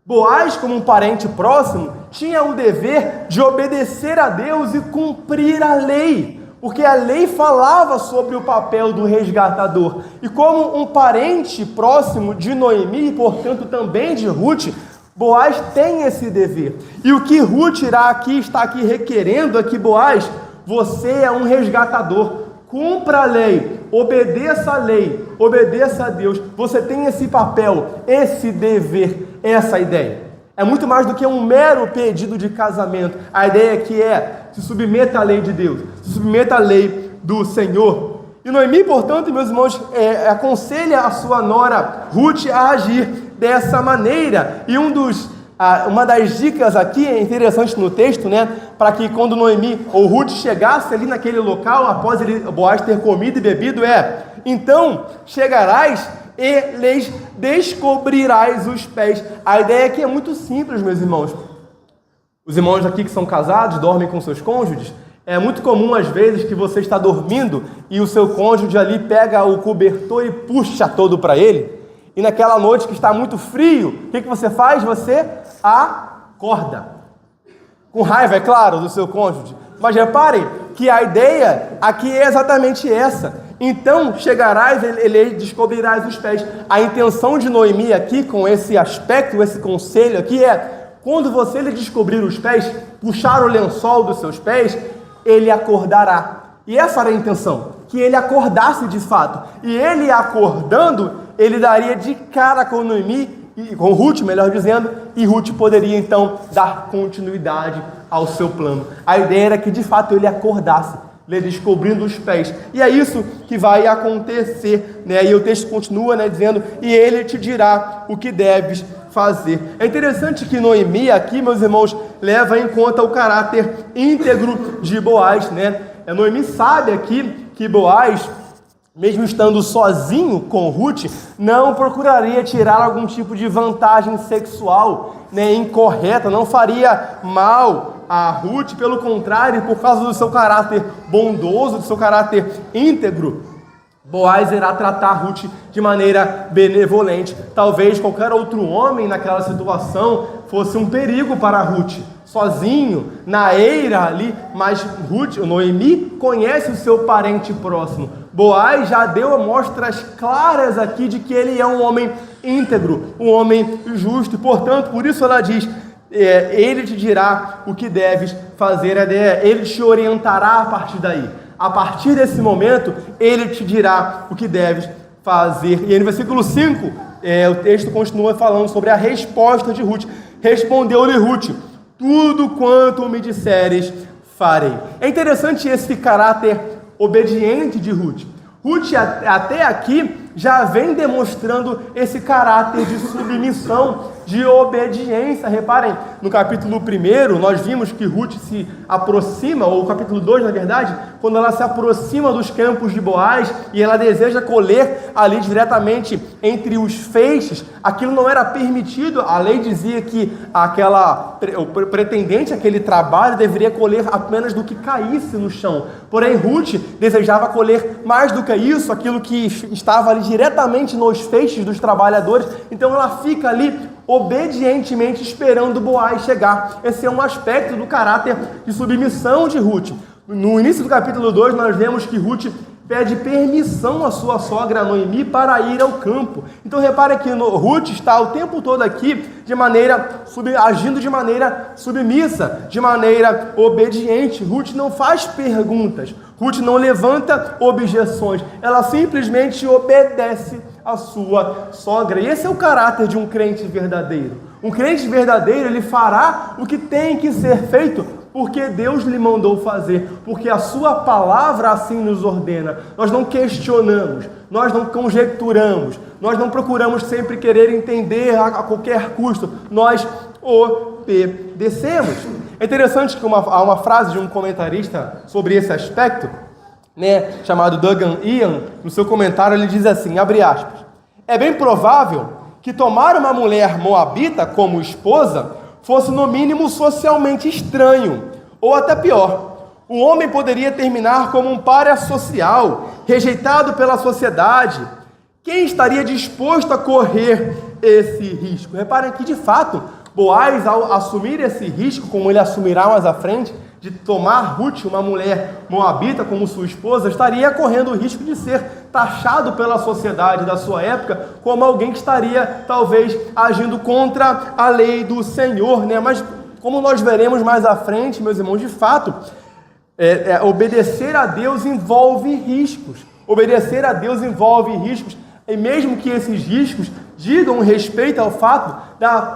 Boaz, como um parente próximo, tinha o dever de obedecer a Deus e cumprir a lei, porque a lei falava sobre o papel do resgatador. E como um parente próximo de Noemi, e portanto também de Ruth, Boaz tem esse dever. E o que Ruth está aqui requerendo é que: Boaz, você é um resgatador, cumpra a lei, obedeça a lei, obedeça a Deus. Você tem esse papel, esse dever, essa ideia. É muito mais do que um mero pedido de casamento. A ideia aqui é: se submeta à lei de Deus, se submeta à lei do Senhor. E Noemi, portanto, meus irmãos, aconselha a sua nora Ruth a agir dessa maneira. E uma das dicas aqui é interessante no texto, né? Para que quando Noemi ou Ruth chegasse ali naquele local, após Boaz ter comido e bebido, então chegarás e lhes descobrirás os pés. A ideia aqui é muito simples, meus irmãos. Os irmãos aqui que são casados, dormem com seus cônjuges. É muito comum, às vezes, que você está dormindo e o seu cônjuge ali pega o cobertor e puxa todo para ele. E naquela noite que está muito frio, o que você faz? Você acorda. Com raiva, é claro, do seu cônjuge. Mas reparem que a ideia aqui é exatamente essa. Então chegarás e descobrirás os pés. A intenção de Noemi aqui, com esse aspecto, esse conselho aqui é: quando você lhe descobrir os pés, puxar o lençol dos seus pés, ele acordará. E essa era a intenção, que ele acordasse de fato. E ele acordando, ele daria de cara com Noemi, com Ruth, melhor dizendo, e Ruth poderia então dar continuidade ao seu plano. A ideia era que de fato ele acordasse, lhe descobrindo os pés. E é isso que vai acontecer, né? E o texto continua, né, dizendo: e ele te dirá o que deves fazer. É interessante que Noemi aqui, meus irmãos, leva em conta o caráter íntegro de Boaz, né? Noemi sabe aqui que Boaz, mesmo estando sozinho com Ruth, não procuraria tirar algum tipo de vantagem sexual, né, incorreta, não faria mal a Ruth. Pelo contrário, por causa do seu caráter bondoso, do seu caráter íntegro, Boaz irá tratar Ruth de maneira benevolente. Talvez qualquer outro homem naquela situação fosse um perigo para Ruth, sozinho, na eira ali, mas Noemi conhece o seu parente próximo. Boaz já deu mostras claras aqui de que ele é um homem íntegro, um homem justo, e portanto, por isso ela diz: ele te dirá o que deves fazer, ele te orientará a partir daí. A partir desse momento, ele te dirá o que deves fazer. E aí no versículo 5, o texto continua falando sobre a resposta de Ruth. Respondeu-lhe Ruth: tudo quanto me disseres, farei. É interessante esse caráter obediente de Ruth. Ruth, até aqui, já vem demonstrando esse caráter de submissão, de obediência. Reparem, no capítulo 1, nós vimos que Ruth se aproxima, ou capítulo 2, na verdade, quando ela se aproxima dos campos de Boaz e ela deseja colher ali diretamente entre os feixes. Aquilo não era permitido. A lei dizia que o pretendente, aquele trabalho, deveria colher apenas do que caísse no chão. Porém, Ruth desejava colher mais do que isso, aquilo que estava ali diretamente nos feixes dos trabalhadores. Então ela fica ali obedientemente esperando Boaz chegar. Esse é um aspecto do caráter de submissão de Ruth. No início do capítulo 2, nós vemos que Ruth pede permissão à sua sogra Noemi para ir ao campo. Então repare que Ruth está o tempo todo aqui agindo de maneira submissa, de maneira obediente. Ruth não faz perguntas, Ruth não levanta objeções, ela simplesmente obedece a sua sogra. E esse é o caráter de um crente verdadeiro. Um crente verdadeiro, ele fará o que tem que ser feito, porque Deus lhe mandou fazer, porque a sua palavra assim nos ordena. Nós não questionamos, nós não conjecturamos, nós não procuramos sempre querer entender a qualquer custo, nós obedecemos. É interessante que há uma frase de um comentarista sobre esse aspecto, chamado Douglas Ian, no seu comentário ele diz assim, abre aspas, é bem provável que tomar uma mulher moabita como esposa fosse no mínimo socialmente estranho, ou até pior. O homem poderia terminar como um pária social, rejeitado pela sociedade. Quem estaria disposto a correr esse risco? Reparem que, de fato, Boaz, ao assumir esse risco, como ele assumirá mais à frente, de tomar Ruth, uma mulher moabita, como sua esposa, estaria correndo o risco de ser taxado pela sociedade da sua época como alguém que estaria, talvez, agindo contra a lei do Senhor, Mas, como nós veremos mais à frente, meus irmãos, de fato, obedecer a Deus envolve riscos. Obedecer a Deus envolve riscos, e mesmo que esses riscos digam respeito ao fato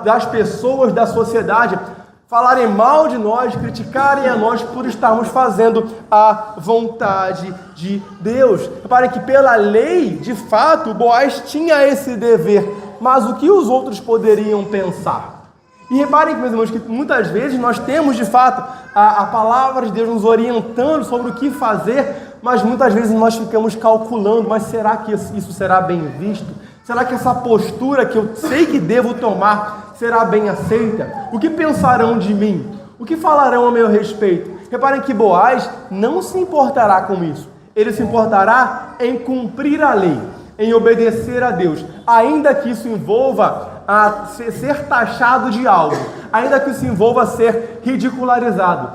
das pessoas da sociedade falarem mal de nós, criticarem a nós por estarmos fazendo a vontade de Deus. Reparem que pela lei, de fato, Boaz tinha esse dever, mas o que os outros poderiam pensar? E reparem, meus irmãos, que muitas vezes nós temos, de fato, a palavra de Deus nos orientando sobre o que fazer, mas muitas vezes nós ficamos calculando, mas será que isso será bem visto? Será que essa postura que eu sei que devo tomar será bem aceita? O que pensarão de mim? O que falarão a meu respeito? Reparem que Boaz não se importará com isso. Ele se importará em cumprir a lei, em obedecer a Deus, ainda que isso envolva ser taxado de algo, ainda que isso envolva ser ridicularizado,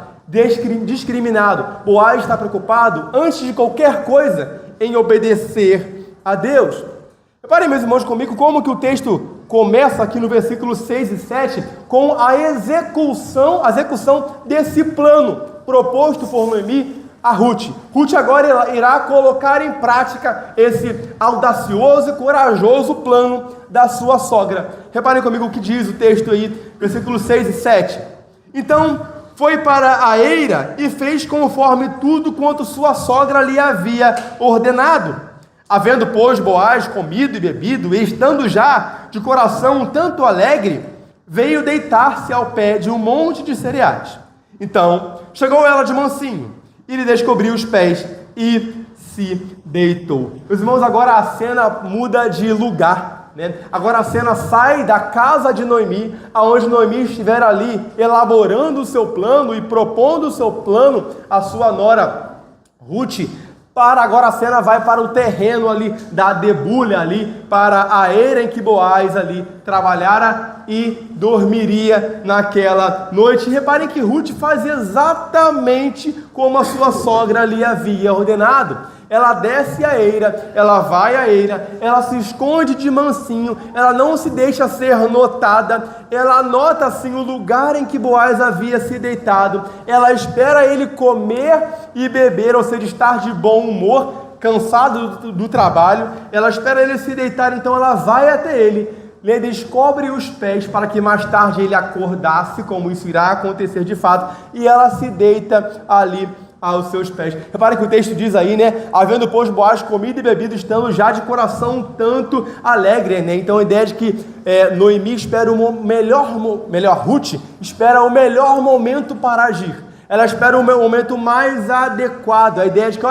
discriminado. Boaz está preocupado, antes de qualquer coisa, em obedecer a Deus. Reparem, meus irmãos, comigo, como que o texto começa aqui no versículo 6 e 7 com a execução desse plano proposto por Noemi a Ruth. Ruth agora irá colocar em prática esse audacioso e corajoso plano da sua sogra. Reparem comigo o que diz o texto aí, versículos 6 e 7. Então foi para a eira e fez conforme tudo quanto sua sogra lhe havia ordenado. Havendo, pois, Boaz comido e bebido, e estando já de coração um tanto alegre, veio deitar-se ao pé de um monte de cereais. Então chegou ela de mansinho, e lhe descobriu os pés, e se deitou. Meus irmãos, agora a cena muda de lugar, Agora a cena sai da casa de Noemi, aonde Noemi estiver ali elaborando o seu plano e propondo o seu plano à sua nora Ruth. Agora a cena vai para o terreno ali da debulha ali, para a eira em que Boaz ali trabalhara e dormiria naquela noite. E reparem que Ruth faz exatamente como a sua sogra lhe havia ordenado. Ela desce a eira, ela vai à eira, ela se esconde de mansinho, ela não se deixa ser notada, ela nota assim o lugar em que Boaz havia se deitado, ela espera ele comer e beber, ou seja, estar de bom humor, cansado do trabalho, ela espera ele se deitar, então ela vai até ele, lhe descobre os pés para que mais tarde ele acordasse, como isso irá acontecer de fato, e ela se deita ali aos seus pés. Repare que o texto diz aí, havendo, pois, Boaz comido e bebido, estando já de coração um tanto alegre, Então a ideia de que Noemi espera Ruth espera o melhor momento para agir. Ela espera o momento mais adequado. A ideia de que,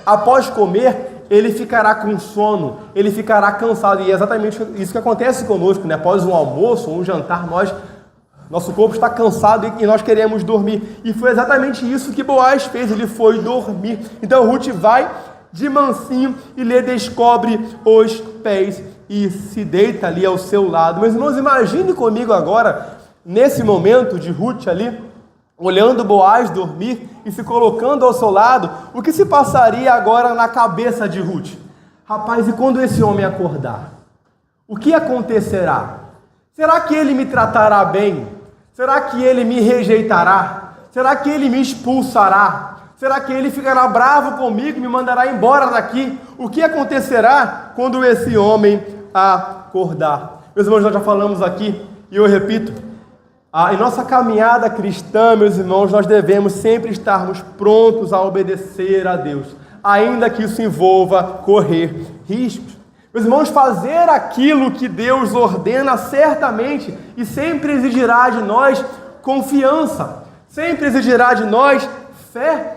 após comer, ele ficará com sono, ele ficará cansado. E é exatamente isso que acontece conosco, Após um almoço ou um jantar, nosso corpo está cansado e nós queremos dormir. E foi exatamente isso que Boaz fez, ele foi dormir. Então Ruth vai de mansinho e lhe descobre os pés e se deita ali ao seu lado. Meus irmãos, imagine comigo agora, nesse momento de Ruth ali, olhando Boaz dormir e se colocando ao seu lado, o que se passaria agora na cabeça de Ruth? Rapaz, e quando esse homem acordar? O que acontecerá? Será que ele me tratará bem? Será que ele me rejeitará? Será que ele me expulsará? Será que ele ficará bravo comigo e me mandará embora daqui? O que acontecerá quando esse homem acordar? Meus irmãos, nós já falamos aqui, e eu repito, em nossa caminhada cristã, meus irmãos, nós devemos sempre estarmos prontos a obedecer a Deus, ainda que isso envolva correr riscos. Meus irmãos, fazer aquilo que Deus ordena certamente e sempre exigirá de nós confiança, sempre exigirá de nós fé.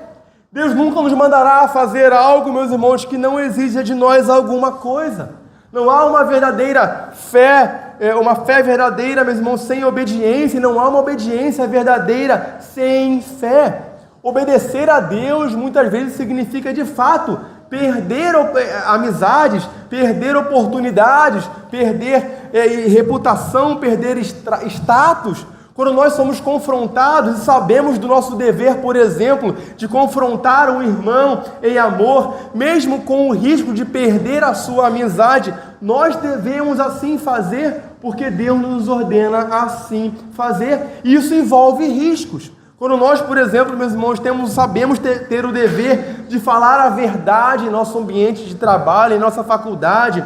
Deus nunca nos mandará fazer algo, meus irmãos, que não exija de nós alguma coisa. Não há uma verdadeira fé, uma fé verdadeira, meus irmãos, sem obediência, e não há uma obediência verdadeira sem fé. Obedecer a Deus muitas vezes significa, de fato, perder amizades, perder oportunidades, perder reputação, perder status. Quando nós somos confrontados e sabemos do nosso dever, por exemplo, de confrontar um irmão em amor, mesmo com o risco de perder a sua amizade, nós devemos assim fazer, porque Deus nos ordena assim fazer. E isso envolve riscos. Quando nós, por exemplo, meus irmãos, sabemos ter o dever de falar a verdade em nosso ambiente de trabalho, em nossa faculdade,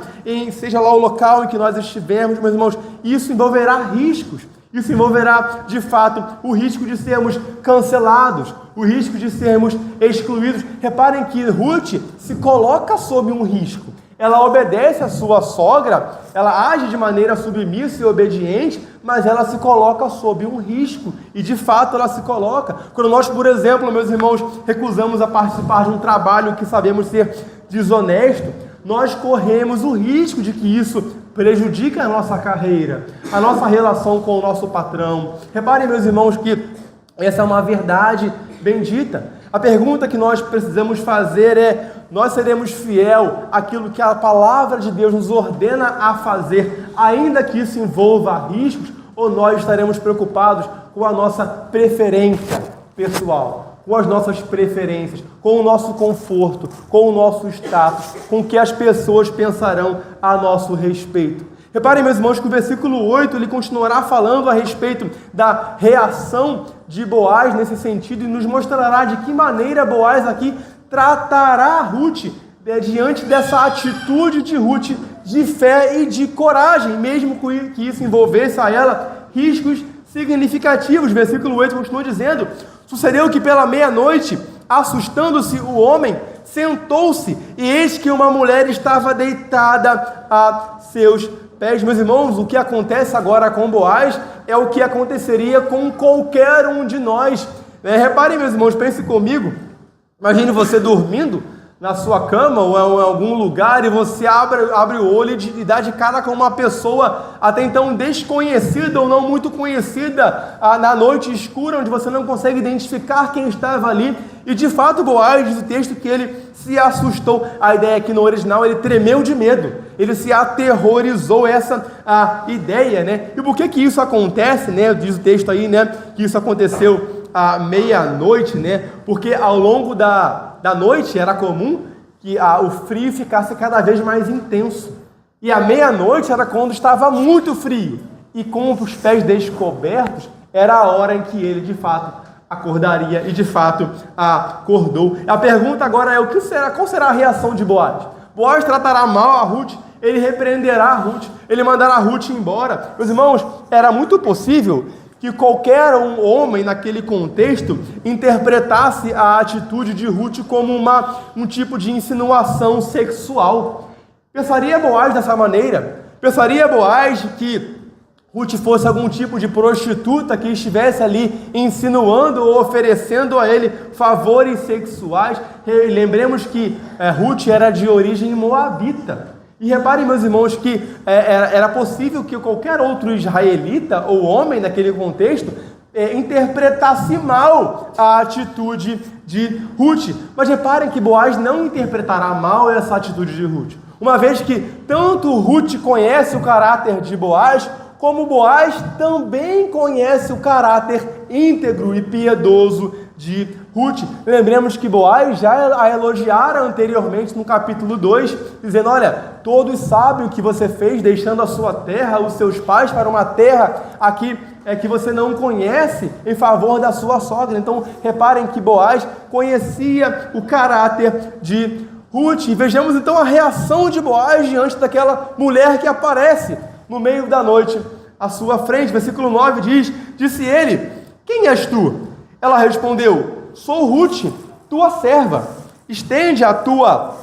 seja lá o local em que nós estivermos, meus irmãos, isso envolverá riscos. Isso envolverá, de fato, o risco de sermos cancelados, o risco de sermos excluídos. Reparem que Ruth se coloca sob um risco. Ela obedece à sua sogra, ela age de maneira submissa e obediente, mas ela se coloca sob um risco. E, de fato, ela se coloca. Quando nós, por exemplo, meus irmãos, recusamos a participar de um trabalho que sabemos ser desonesto, nós corremos o risco de que isso prejudique a nossa carreira, a nossa relação com o nosso patrão. Reparem, meus irmãos, que essa é uma verdade bendita. A pergunta que nós precisamos fazer é: nós seremos fiel àquilo que a palavra de Deus nos ordena a fazer, ainda que isso envolva riscos, ou nós estaremos preocupados com a nossa preferência pessoal, com as nossas preferências, com o nosso conforto, com o nosso status, com o que as pessoas pensarão a nosso respeito? Reparem, meus irmãos, que o versículo 8 ele continuará falando a respeito da reação de Boaz nesse sentido e nos mostrará de que maneira Boaz aqui tratará Ruth diante dessa atitude de Ruth de fé e de coragem, mesmo que isso envolvesse a ela riscos significativos. Versículo 8 continua dizendo: sucedeu que pela meia-noite, assustando-se o homem, sentou-se, e eis que uma mulher estava deitada a seus pés. Meus irmãos, o que acontece agora com Boaz é o que aconteceria com qualquer um de nós. Reparem, meus irmãos, pense comigo. Imagine você dormindo na sua cama ou em algum lugar e você abre o olho e dá de cara com uma pessoa até então desconhecida ou não muito conhecida na noite escura, onde você não consegue identificar quem estava ali. E de fato, Boaz diz o texto que ele se assustou. A ideia é que no original ele tremeu de medo, ele se aterrorizou, essa a ideia, né? E por que isso acontece, né? Diz o texto aí, né? Que isso aconteceu à meia-noite, né? Porque ao longo da noite era comum que o frio ficasse cada vez mais intenso. E à meia-noite era quando estava muito frio. E com os pés descobertos, era a hora em que ele, de fato, acordaria. E, de fato, acordou. A pergunta agora é: qual será a reação de Boaz? Boaz tratará mal a Ruth, ele repreenderá a Ruth, ele mandará a Ruth embora. Meus irmãos, era muito possível que qualquer homem naquele contexto interpretasse a atitude de Ruth como um tipo de insinuação sexual. Pensaria Boaz dessa maneira? Pensaria Boaz que Ruth fosse algum tipo de prostituta que estivesse ali insinuando ou oferecendo a ele favores sexuais? Lembremos que Ruth era de origem moabita. E reparem, meus irmãos, que era possível que qualquer outro israelita ou homem naquele contexto interpretasse mal a atitude de Ruth. Mas reparem que Boaz não interpretará mal essa atitude de Ruth. Uma vez que tanto Ruth conhece o caráter de Boaz, como Boaz também conhece o caráter íntegro e piedoso de Ruth. Lembremos que Boaz já a elogiara anteriormente no capítulo 2, dizendo: olha, todos sabem o que você fez, deixando a sua terra, os seus pais, para uma terra aqui que você não conhece, em favor da sua sogra. Então, reparem que Boaz conhecia o caráter de Ruth. E vejamos então a reação de Boaz diante daquela mulher que aparece no meio da noite à sua frente. Versículo 9 diz: disse ele: quem és tu? Ela respondeu: sou Ruth, tua serva. Estende a tua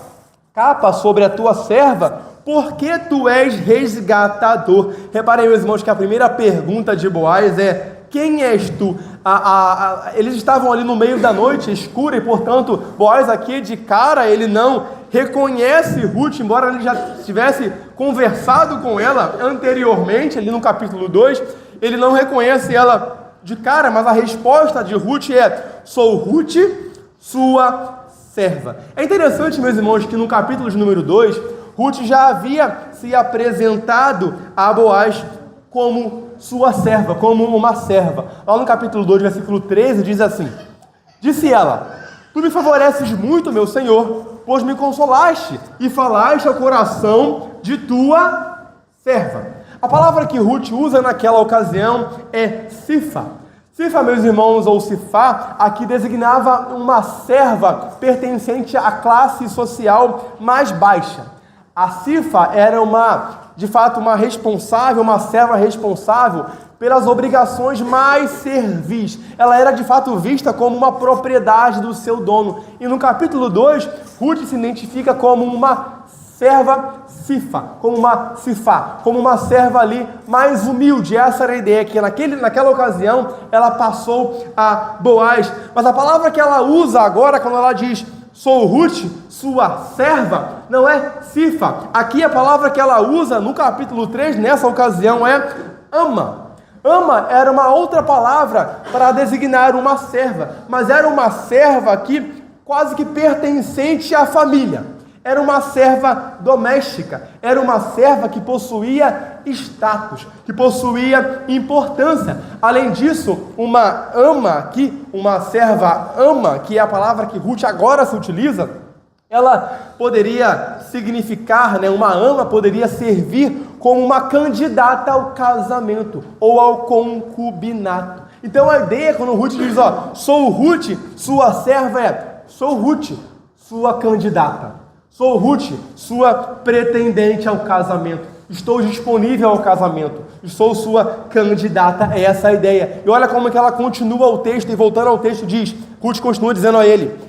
capa sobre a tua serva, porque tu és resgatador. Reparem, meus irmãos, que a primeira pergunta de Boaz é: quem és tu? Eles estavam ali no meio da noite escura e, portanto, Boaz aqui de cara, ele não reconhece Ruth, embora ele já tivesse conversado com ela anteriormente, ali no capítulo 2, ele não reconhece ela de cara, mas a resposta de Ruth é: sou Ruth, sua serva. É interessante, meus irmãos, que no capítulo de número 2, Ruth já havia se apresentado a Boaz como sua serva, como uma serva. Lá no capítulo 2, versículo 13, diz assim: disse ela: tu me favoreces muito, meu senhor, pois me consolaste e falaste ao coração de tua serva. A palavra que Ruth usa naquela ocasião é Sifa. Sifa, meus irmãos, ou Sifá, aqui designava uma serva pertencente à classe social mais baixa. A Sifa era de fato, uma responsável, uma serva responsável pelas obrigações mais servis. Ela era, de fato, vista como uma propriedade do seu dono. E no capítulo 2, Ruth se identifica como uma serva Sifa, como uma Sifá, como uma serva ali mais humilde. Essa era a ideia, que naquela ocasião ela passou a Boaz. Mas a palavra que ela usa agora, quando ela diz sou Ruth, sua serva, não é Sifa. Aqui a palavra que ela usa no capítulo 3, nessa ocasião, é ama. Ama era uma outra palavra para designar uma serva, mas era uma serva aqui quase que pertencente à família. Era uma serva doméstica, era uma serva que possuía status, que possuía importância. Além disso, uma ama aqui, uma serva ama, que é a palavra que Ruth agora se utiliza, ela poderia significar, uma ama poderia servir como uma candidata ao casamento ou ao concubinato. Então a ideia, quando Ruth diz, sou Ruth, sua serva, sou Ruth, sua candidata. Sou Ruth, sua pretendente ao casamento. Estou disponível ao casamento. Sou sua candidata. É essa a ideia. E olha como é que ela continua o texto, e voltando ao texto diz, Ruth continua dizendo a ele: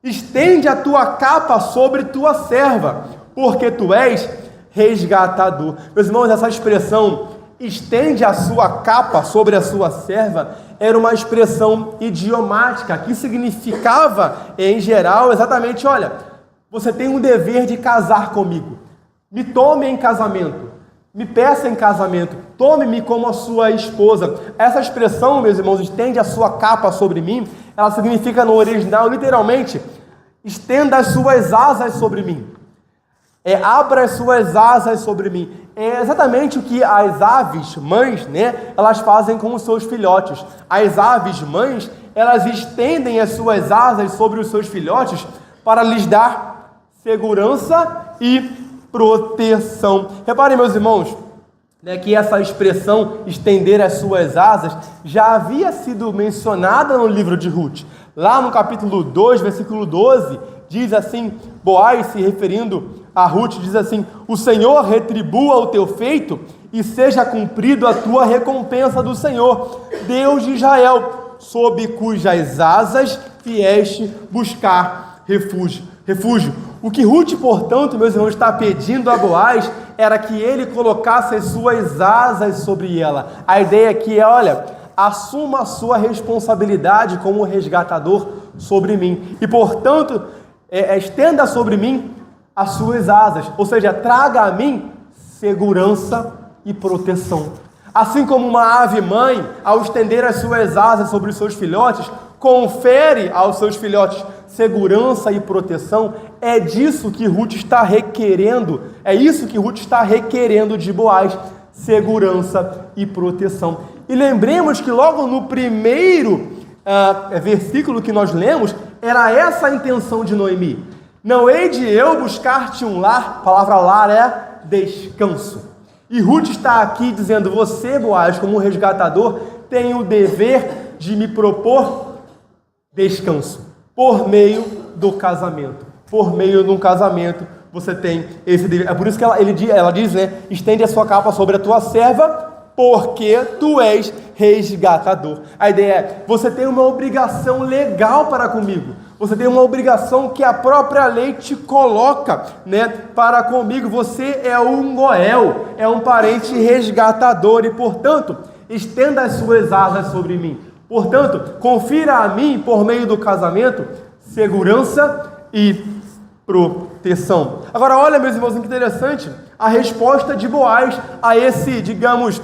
estende a tua capa sobre tua serva, porque tu és resgatador. Meus irmãos, essa expressão, estende a sua capa sobre a sua serva, era uma expressão idiomática, que significava, em geral, exatamente, olha, você tem um dever de casar comigo. Me tome em casamento. Me peça em casamento. Tome-me como a sua esposa. Essa expressão, meus irmãos, estende a sua capa sobre mim, ela significa no original, literalmente, estenda as suas asas sobre mim. Abra as suas asas sobre mim. É exatamente o que as aves mães, elas fazem com os seus filhotes. As aves mães, elas estendem as suas asas sobre os seus filhotes para lhes dar segurança e proteção. Reparem, meus irmãos, que essa expressão, estender as suas asas, já havia sido mencionada no livro de Ruth. Lá no capítulo 2, versículo 12, diz assim, Boaz se referindo a Ruth, diz assim: o Senhor retribua o teu feito e seja cumprido a tua recompensa do Senhor, Deus de Israel, sob cujas asas vieste buscar refúgio. O que Ruth, portanto, meus irmãos, está pedindo a Boaz era que ele colocasse as suas asas sobre ela. A ideia aqui é, olha, assuma a sua responsabilidade como resgatador sobre mim. E, portanto, estenda sobre mim as suas asas. Ou seja, traga a mim segurança e proteção. Assim como uma ave mãe, ao estender as suas asas sobre os seus filhotes, confere aos seus filhotes segurança e proteção, é disso que Ruth está requerendo, é isso que Ruth está requerendo de Boaz. segurança e proteção. E lembremos que logo no primeiro versículo que nós lemos, era essa a intenção de Noemi. Não hei de eu buscar-te um lar, a palavra lar é descanso. E Ruth está aqui dizendo, você, Boaz, como um resgatador, tem o dever de me propor descanso, por meio do casamento. Por meio de um casamento, você tem esse dever. É por isso que ela diz, né, estende a sua capa sobre a tua serva, porque tu és resgatador. A ideia é, você tem uma obrigação legal para comigo. Você tem uma obrigação que a própria lei te coloca, né, para comigo. Você é um Goel, é um parente resgatador e, portanto, estenda as suas asas sobre mim. Portanto, confira a mim, por meio do casamento, segurança e proteção. Agora, olha, meus irmãos, que interessante a resposta de Boaz a esse, digamos,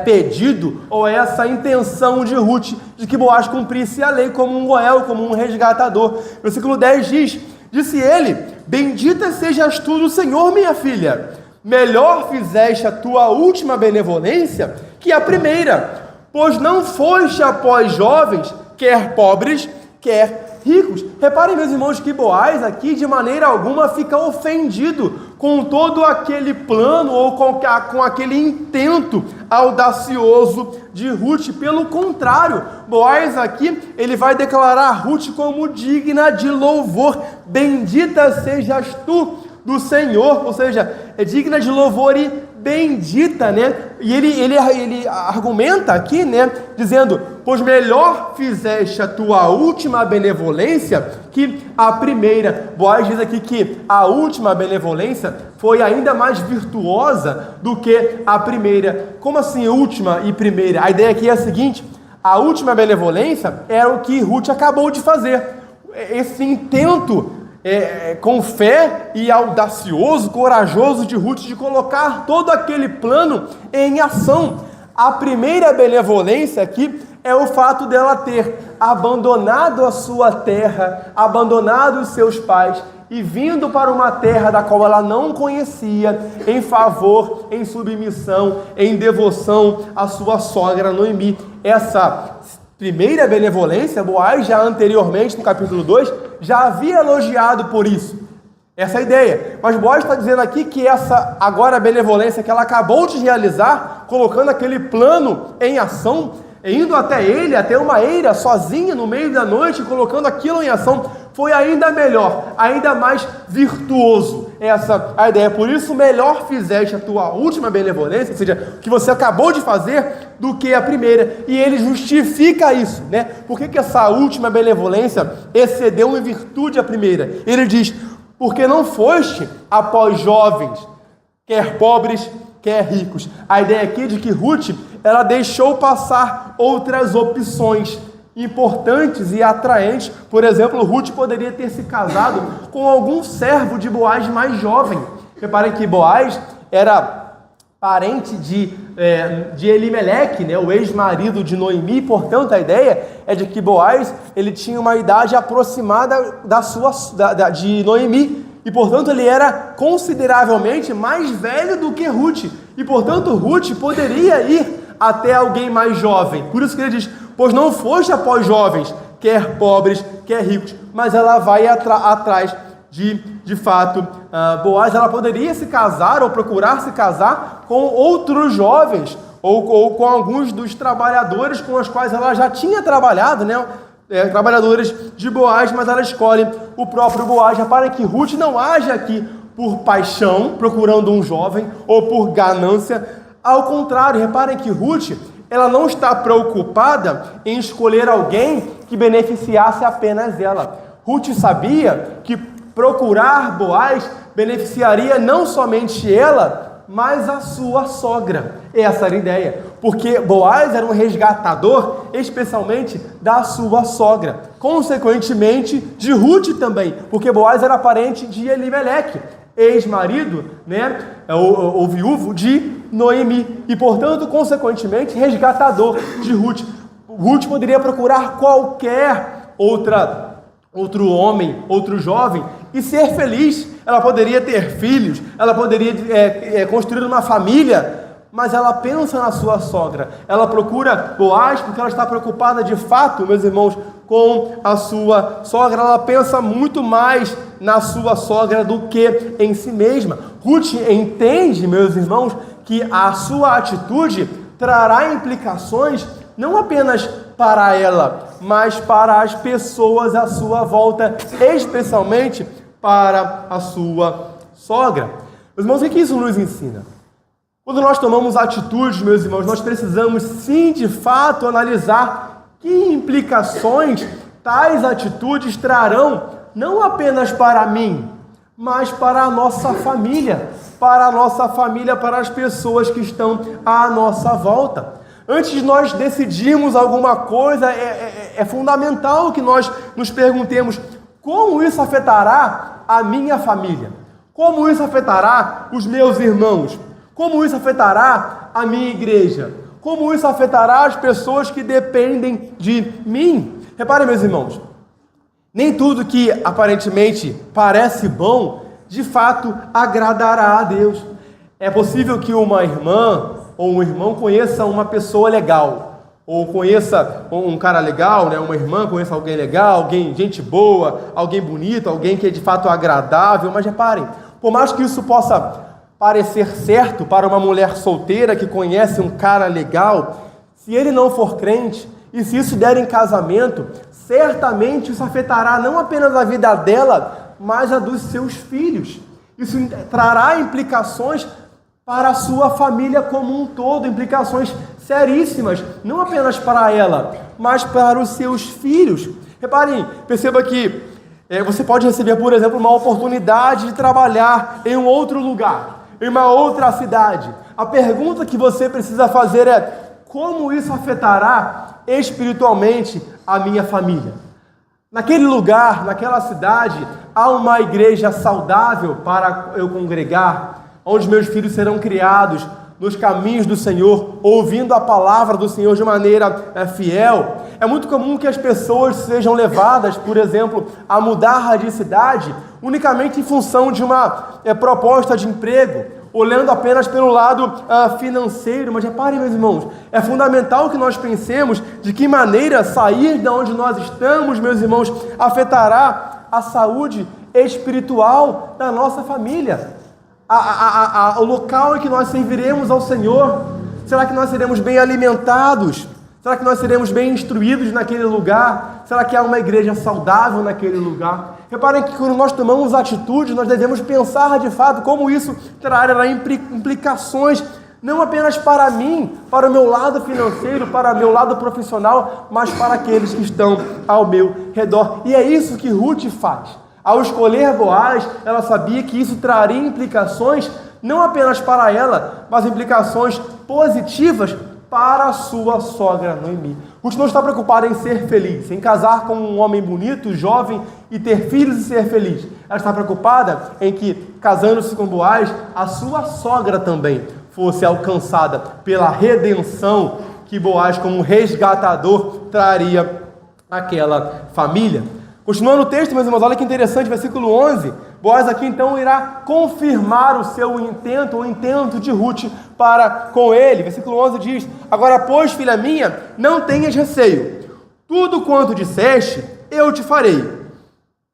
pedido, ou essa intenção de Ruth, de que Boaz cumprisse a lei como um Goel, como um resgatador. Versículo 10 diz, disse ele, bendita sejas tu do Senhor, minha filha, melhor fizeste a tua última benevolência que a primeira, pois não foste após jovens, quer pobres, quer ricos. Reparem, meus irmãos, que Boaz aqui de maneira alguma fica ofendido com todo aquele plano ou com aquele intento audacioso de Ruth. Pelo contrário, Boaz aqui, ele vai declarar Ruth como digna de louvor. Bendita sejas tu do Senhor, ou seja, é digna de louvor e bendita, né? E ele argumenta aqui, né, dizendo, pois melhor fizeste a tua última benevolência que a primeira. Boaz diz aqui que a última benevolência foi ainda mais virtuosa do que a primeira. Como assim última e primeira? A ideia aqui é a seguinte, a última benevolência era o que Ruth acabou de fazer. Esse intento com fé e audacioso, corajoso de Ruth de colocar todo aquele plano em ação. A primeira benevolência aqui é o fato dela ter abandonado a sua terra, abandonado os seus pais e vindo para uma terra da qual ela não conhecia, em favor, em submissão, em devoção à sua sogra Noemi. Essa primeira benevolência, Boaz já anteriormente, no capítulo 2, já havia elogiado por isso. Essa é a ideia. Mas Boaz está dizendo aqui que essa agora benevolência que ela acabou de realizar, colocando aquele plano em ação, indo até ele, até uma eira, sozinha, no meio da noite, colocando aquilo em ação, foi ainda melhor, ainda mais virtuoso. Essa é a ideia. Por isso, melhor fizeste a tua última benevolência, ou seja, o que você acabou de fazer, do que a primeira. E ele justifica isso, né? Por que essa última benevolência excedeu em virtude a primeira? Ele diz, porque não foste após jovens, quer pobres, quer ricos. A ideia aqui é de que Ruth, ela deixou passar outras opções importantes e atraentes. Por exemplo, Ruth poderia ter se casado com algum servo de Boaz mais jovem. Reparem que Boaz era parente de Elimeleque, né, o ex-marido de Noemi. Portanto, a ideia é de que Boaz, ele tinha uma idade aproximada de Noemi, e portanto ele era consideravelmente mais velho do que Ruth, e portanto Ruth poderia ir até alguém mais jovem. Por isso que ele diz, pois não foste após jovens, quer pobres, quer ricos, mas ela vai atrás de fato, Boaz, ela poderia se casar ou procurar se casar com outros jovens, ou com alguns dos trabalhadores com os quais ela já tinha trabalhado, né? Trabalhadores de Boaz, mas ela escolhe o próprio Boaz. Reparem que Ruth não age aqui por paixão, procurando um jovem, ou por ganância. Ao contrário, reparem que Ruth, ela não está preocupada em escolher alguém que beneficiasse apenas ela. Ruth sabia que procurar Boaz beneficiaria não somente ela, mas a sua sogra. Essa era a ideia, porque Boaz era um resgatador, especialmente da sua sogra, consequentemente de Ruth também, porque Boaz era parente de Elimeleque, ex-marido, né, ou viúvo de Noemi, e portanto, consequentemente, resgatador de Ruth. Ruth poderia procurar qualquer outro homem, outro jovem, e ser feliz. Ela poderia ter filhos, ela poderia construir uma família mas ela pensa na sua sogra. Ela procura Boaz porque ela está preocupada de fato, meus irmãos, com a sua sogra. Ela pensa muito mais na sua sogra do que em si mesma. Ruth entende, meus irmãos, que a sua atitude trará implicações não apenas para ela, mas para as pessoas à sua volta, especialmente para a sua sogra. Meus irmãos, o que isso nos ensina? Quando nós tomamos atitudes, meus irmãos, nós precisamos sim, de fato, analisar que implicações tais atitudes trarão, não apenas para mim, mas para a nossa família, para as pessoas que estão à nossa volta. Antes de nós decidirmos alguma coisa, é fundamental que nós nos perguntemos como isso afetará a minha família, como isso afetará os meus irmãos, como isso afetará a minha igreja, como isso afetará as pessoas que dependem de mim. Reparem, meus irmãos, nem tudo que aparentemente parece bom, de fato agradará a Deus. É possível que uma irmã ou um irmão conheça uma pessoa legal, ou conheça um cara legal, né? Uma irmã conheça alguém legal, alguém, gente boa, alguém bonito, alguém que é de fato agradável, mas reparem, por mais que isso possa parecer certo para uma mulher solteira que conhece um cara legal, se ele não for crente, e se isso der em casamento, certamente isso afetará não apenas a vida dela, mas a dos seus filhos. Isso trará implicações para a sua família como um todo, implicações seríssimas, não apenas para ela, mas para os seus filhos. Reparem, perceba que você pode receber, por exemplo, uma oportunidade de trabalhar em um outro lugar, em uma outra cidade. A pergunta que você precisa fazer é: como isso afetará espiritualmente a minha família? Naquele lugar, naquela cidade, há uma igreja saudável para eu congregar, onde meus filhos serão criados nos caminhos do Senhor, ouvindo a palavra do Senhor de maneira fiel. É muito comum que as pessoas sejam levadas, por exemplo, a mudar de cidade unicamente em função de uma proposta de emprego, olhando apenas pelo lado financeiro. Mas reparem, meus irmãos, é fundamental que nós pensemos de que maneira sair de onde nós estamos, meus irmãos, afetará a saúde espiritual da nossa família. O local em que nós serviremos ao Senhor. Será que nós seremos bem alimentados? Será que nós seremos bem instruídos naquele lugar? Será que há uma igreja saudável naquele lugar? Reparem que quando nós tomamos atitude, nós devemos pensar de fato como isso trará implicações, não apenas para mim, para o meu lado financeiro, para o meu lado profissional, mas para aqueles que estão ao meu redor. E é isso que Ruth faz. Ao escolher Boaz, ela sabia que isso traria implicações não apenas para ela, mas implicações positivas para a sua sogra Noemi. Ruth não está preocupada em ser feliz, em casar com um homem bonito, jovem e ter filhos e ser feliz. Ela está preocupada em que, casando-se com Boaz, a sua sogra também fosse alcançada pela redenção que Boaz, como resgatador, traria àquela família. Continuando o texto, meus irmãos, olha que interessante, versículo 11. Boaz aqui então irá confirmar o seu intento, o intento de Ruth para com ele. Versículo 11 diz: agora, pois, filha minha, não tenhas receio. Tudo quanto disseste, eu te farei.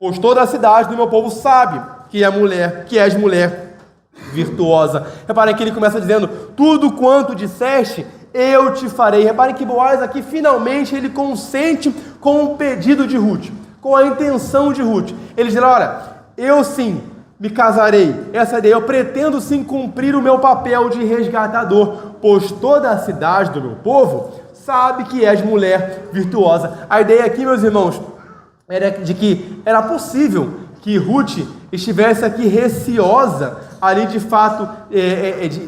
Pois toda a cidade do meu povo sabe que és mulher virtuosa. Reparem que ele começa dizendo: tudo quanto disseste, eu te farei. Reparem que Boaz aqui, finalmente, ele consente com o pedido de Ruth, com a intenção de Ruth. Ele diz: olha, eu sim me casarei, essa ideia, eu pretendo sim cumprir o meu papel de resgatador, pois toda a cidade do meu povo sabe que és mulher virtuosa. A ideia aqui, meus irmãos, era de que era possível que Ruth estivesse aqui receosa ali de fato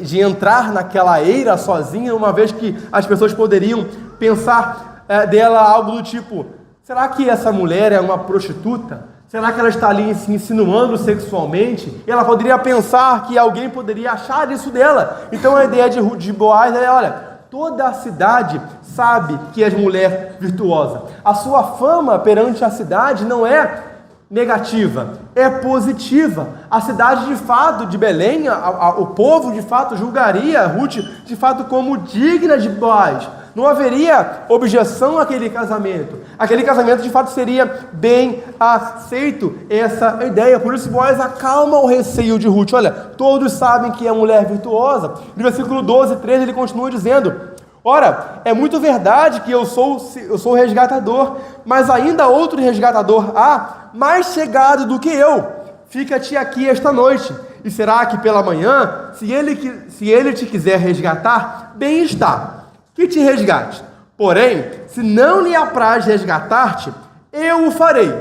de entrar naquela eira sozinha, uma vez que as pessoas poderiam pensar dela algo do tipo: será que essa mulher é uma prostituta? Será que ela está ali se insinuando sexualmente? E ela poderia pensar que alguém poderia achar isso dela. Então a ideia de Boaz é: olha, toda a cidade sabe que és mulher virtuosa. A sua fama perante a cidade não é negativa, é positiva. A cidade de fato de Belém, o povo de fato julgaria Ruth de fato como digna de Boaz. Não haveria objeção àquele casamento. Aquele casamento de fato seria bem aceito, essa ideia. Por isso Boaz acalma o receio de Ruth. Olha, todos sabem que é mulher virtuosa. No versículo 12 e 13 ele continua dizendo: ora, é muito verdade que eu sou resgatador, mas ainda outro resgatador há, mais chegado do que eu. Fica-te aqui esta noite, e será que pela manhã, se ele te quiser resgatar, bem está, que te resgate. Porém, se não lhe apraz resgatar-te, eu o farei,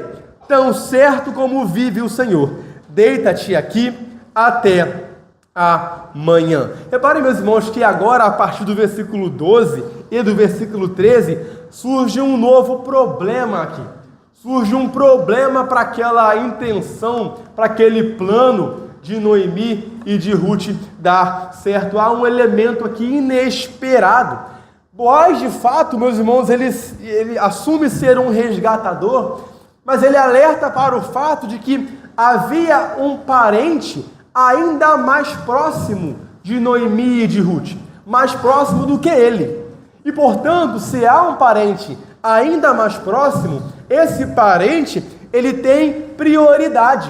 tão certo como vive o Senhor. Deita-te aqui até amanhã. Reparem, meus irmãos, que agora, a partir do versículo 12 e do versículo 13, surge um novo problema aqui. Surge um problema para aquela intenção, para aquele plano de Noemi e de Ruth dar certo. Há um elemento aqui inesperado. Boaz, de fato, meus irmãos, ele assume ser um resgatador, mas ele alerta para o fato de que havia um parente ainda mais próximo de Noemi e de Ruth, mais próximo do que ele. E, portanto, se há um parente ainda mais próximo, esse parente, ele tem prioridade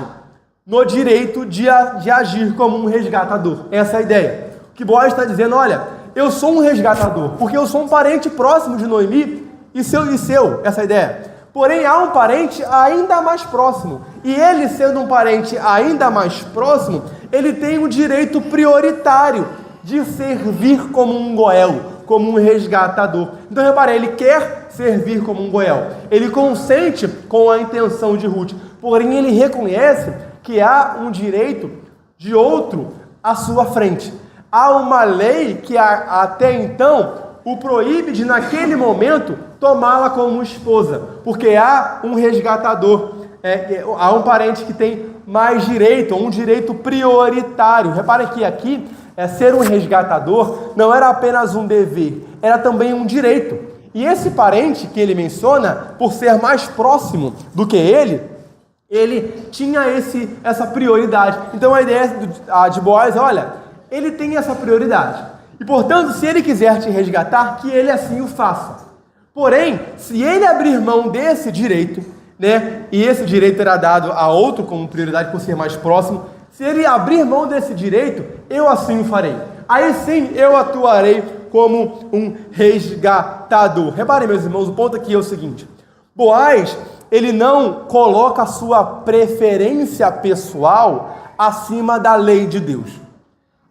no direito de agir como um resgatador. Essa é a ideia. O que Boaz está dizendo: olha, eu sou um resgatador, porque eu sou um parente próximo de Noemi e seu, essa é a ideia. Porém, há um parente ainda mais próximo, e ele, sendo um parente ainda mais próximo, ele tem o direito prioritário de servir como um goel, como um resgatador. Então, repare, ele quer servir como um goel, ele consente com a intenção de Ruth, porém ele reconhece que há um direito de outro à sua frente. Há uma lei que até então o proíbe de, naquele momento, tomá-la como esposa, porque há um resgatador, há um parente que tem mais direito, um direito prioritário. Reparem que aqui, ser um resgatador não era apenas um dever, era também um direito. E esse parente que ele menciona, por ser mais próximo do que ele tinha essa prioridade. Então a ideia de Boaz, olha, ele tem essa prioridade. E, portanto, se ele quiser te resgatar, que ele assim o faça. Porém, se ele abrir mão desse direito, né, e esse direito era dado a outro como prioridade por ser mais próximo, se ele abrir mão desse direito, eu assim o farei. Aí sim, eu atuarei como um resgatador. Reparem, meus irmãos, o ponto aqui é o seguinte: Boaz, ele não coloca a sua preferência pessoal acima da lei de Deus.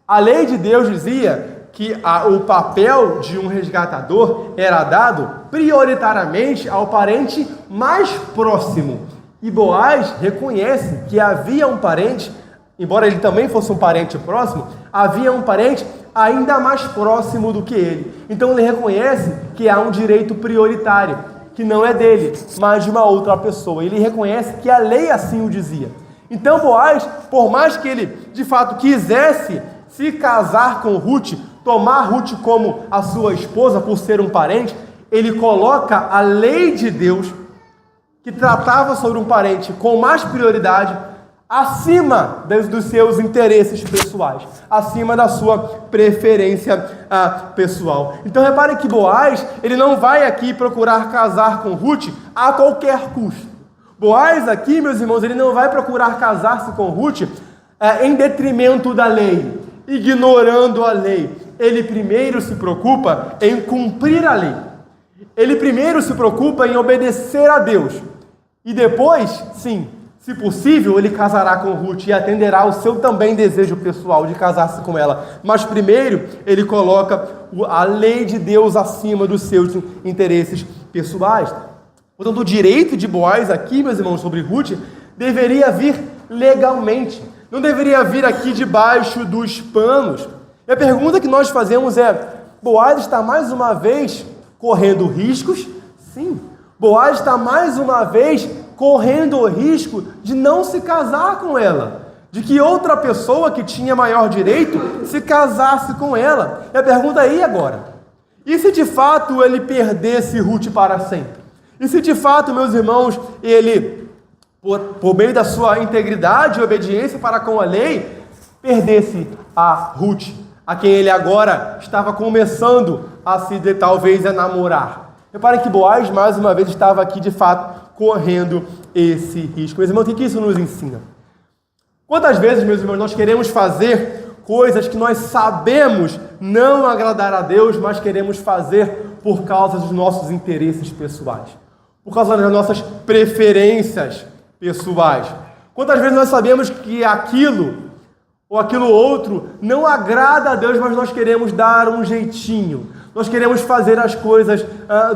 A lei de Deus dizia que o papel de um resgatador era dado prioritariamente ao parente mais próximo. E Boaz reconhece que havia um parente, embora ele também fosse um parente próximo, havia um parente ainda mais próximo do que ele. Então ele reconhece que há um direito prioritário, que não é dele, mas de uma outra pessoa. Ele reconhece que a lei assim o dizia. Então Boaz, por mais que ele de fato quisesse se casar com Ruth, tomar Ruth como a sua esposa por ser um parente, ele coloca a lei de Deus, que tratava sobre um parente com mais prioridade, acima dos seus interesses pessoais, acima da sua preferência pessoal. Então reparem que Boaz, ele não vai aqui procurar casar com Ruth a qualquer custo. Boaz aqui, meus irmãos, ele não vai procurar casar-se com Ruth em detrimento da lei, ignorando a lei. Ele primeiro se preocupa em cumprir a lei. Ele primeiro se preocupa em obedecer a Deus. E depois, sim, se possível, ele casará com Ruth e atenderá ao seu também desejo pessoal de casar-se com ela. Mas primeiro, ele coloca a lei de Deus acima dos seus interesses pessoais. Portanto, o direito de Boaz aqui, meus irmãos, sobre Ruth, deveria vir legalmente. Não deveria vir aqui debaixo dos panos. E a pergunta que nós fazemos é: Boaz está mais uma vez correndo riscos? Sim. Boaz está mais uma vez correndo o risco de não se casar com ela, de que outra pessoa que tinha maior direito se casasse com ela. E a pergunta é: e agora? E se de fato ele perdesse Ruth para sempre? E se de fato, meus irmãos, ele por meio da sua integridade e obediência para com a lei, perdesse a Ruth, a quem ele agora estava começando a talvez a namorar. Reparem que Boaz, mais uma vez, estava aqui, de fato, correndo esse risco. Meus irmãos, o que isso nos ensina? Quantas vezes, meus irmãos, nós queremos fazer coisas que nós sabemos não agradar a Deus, mas queremos fazer por causa dos nossos interesses pessoais, por causa das nossas preferências pessoais. Quantas vezes nós sabemos que aquilo ou aquilo outro não agrada a Deus, mas nós queremos dar um jeitinho, nós queremos fazer as coisas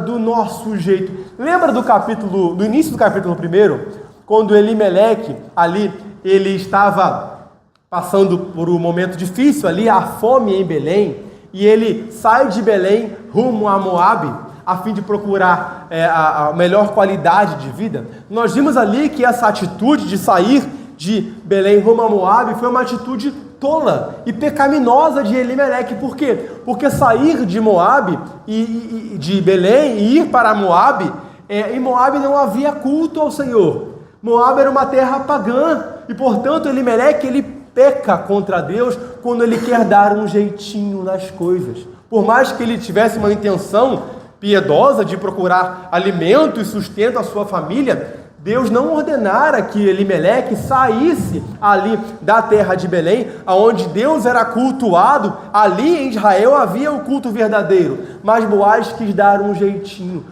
do nosso jeito. Lembra do início do capítulo 1, quando Elimeleque ali, ele estava passando por um momento difícil ali, a fome em Belém, e ele sai de Belém rumo a Moabe, a fim de procurar a melhor qualidade de vida. Nós vimos ali que essa atitude de sair de Belém rumo a Moabe foi uma atitude tola e pecaminosa de Elimeleque. Por quê? Porque sair de Moabe e de Belém e ir para Moabe, em Moabe não havia culto ao Senhor. Moabe era uma terra pagã e, portanto, Elimeleque, ele peca contra Deus quando ele quer dar um jeitinho nas coisas. Por mais que ele tivesse uma intenção piedosa de procurar alimento e sustento à sua família, Deus não ordenara que Elimeleque saísse ali da terra de Belém, aonde Deus era cultuado. Ali em Israel havia o culto verdadeiro, mas Boaz quis dar um jeitinho.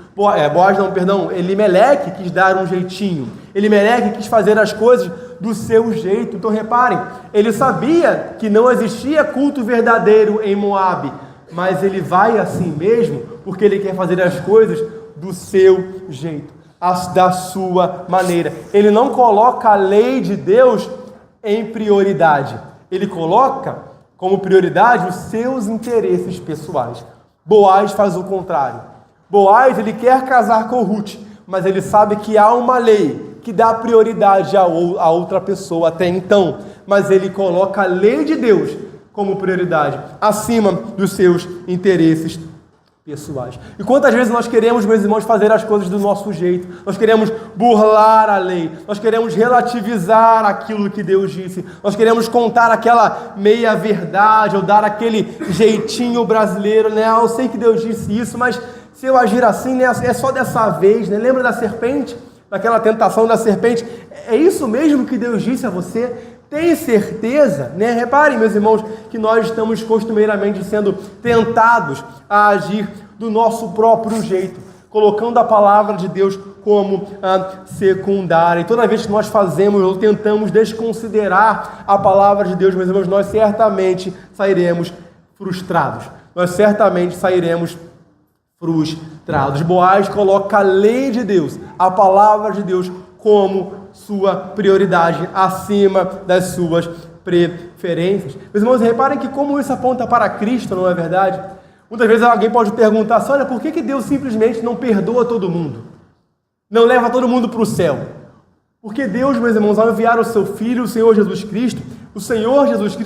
Elimeleque quis dar um jeitinho. Elimeleque quis fazer as coisas do seu jeito. Então reparem, ele sabia que não existia culto verdadeiro em Moabe, mas ele vai assim mesmo, porque ele quer fazer as coisas do seu jeito, da sua maneira. Ele não coloca a lei de Deus em prioridade, ele coloca como prioridade os seus interesses pessoais. Boaz faz o contrário. Boaz, ele quer casar com Ruth, mas ele sabe que há uma lei que dá prioridade a outra pessoa até então, mas ele coloca a lei de Deus como prioridade, acima dos seus interesses pessoais. E quantas vezes nós queremos, meus irmãos, fazer as coisas do nosso jeito, nós queremos burlar a lei, nós queremos relativizar aquilo que Deus disse, nós queremos contar aquela meia verdade, ou dar aquele jeitinho brasileiro, né? Eu sei que Deus disse isso, mas se eu agir assim, né, é só dessa vez, né? Lembra da serpente? Daquela tentação da serpente? É isso mesmo que Deus disse a você? Tem certeza, né? Reparem, meus irmãos, que nós estamos costumeiramente sendo tentados a agir do nosso próprio jeito, colocando a palavra de Deus como secundária. E toda vez que nós fazemos ou tentamos desconsiderar a palavra de Deus, meus irmãos, nós certamente sairemos frustrados. Nós certamente sairemos frustrados. Boaz coloca a lei de Deus, a palavra de Deus, como sua prioridade, acima das suas preferências. Meus irmãos, reparem que como isso aponta para Cristo, não é verdade? Muitas vezes alguém pode perguntar assim: olha, por que Deus simplesmente não perdoa todo mundo? Não leva todo mundo para o céu? Porque Deus, meus irmãos, ao enviar o seu Filho, o Senhor Jesus Cristo, o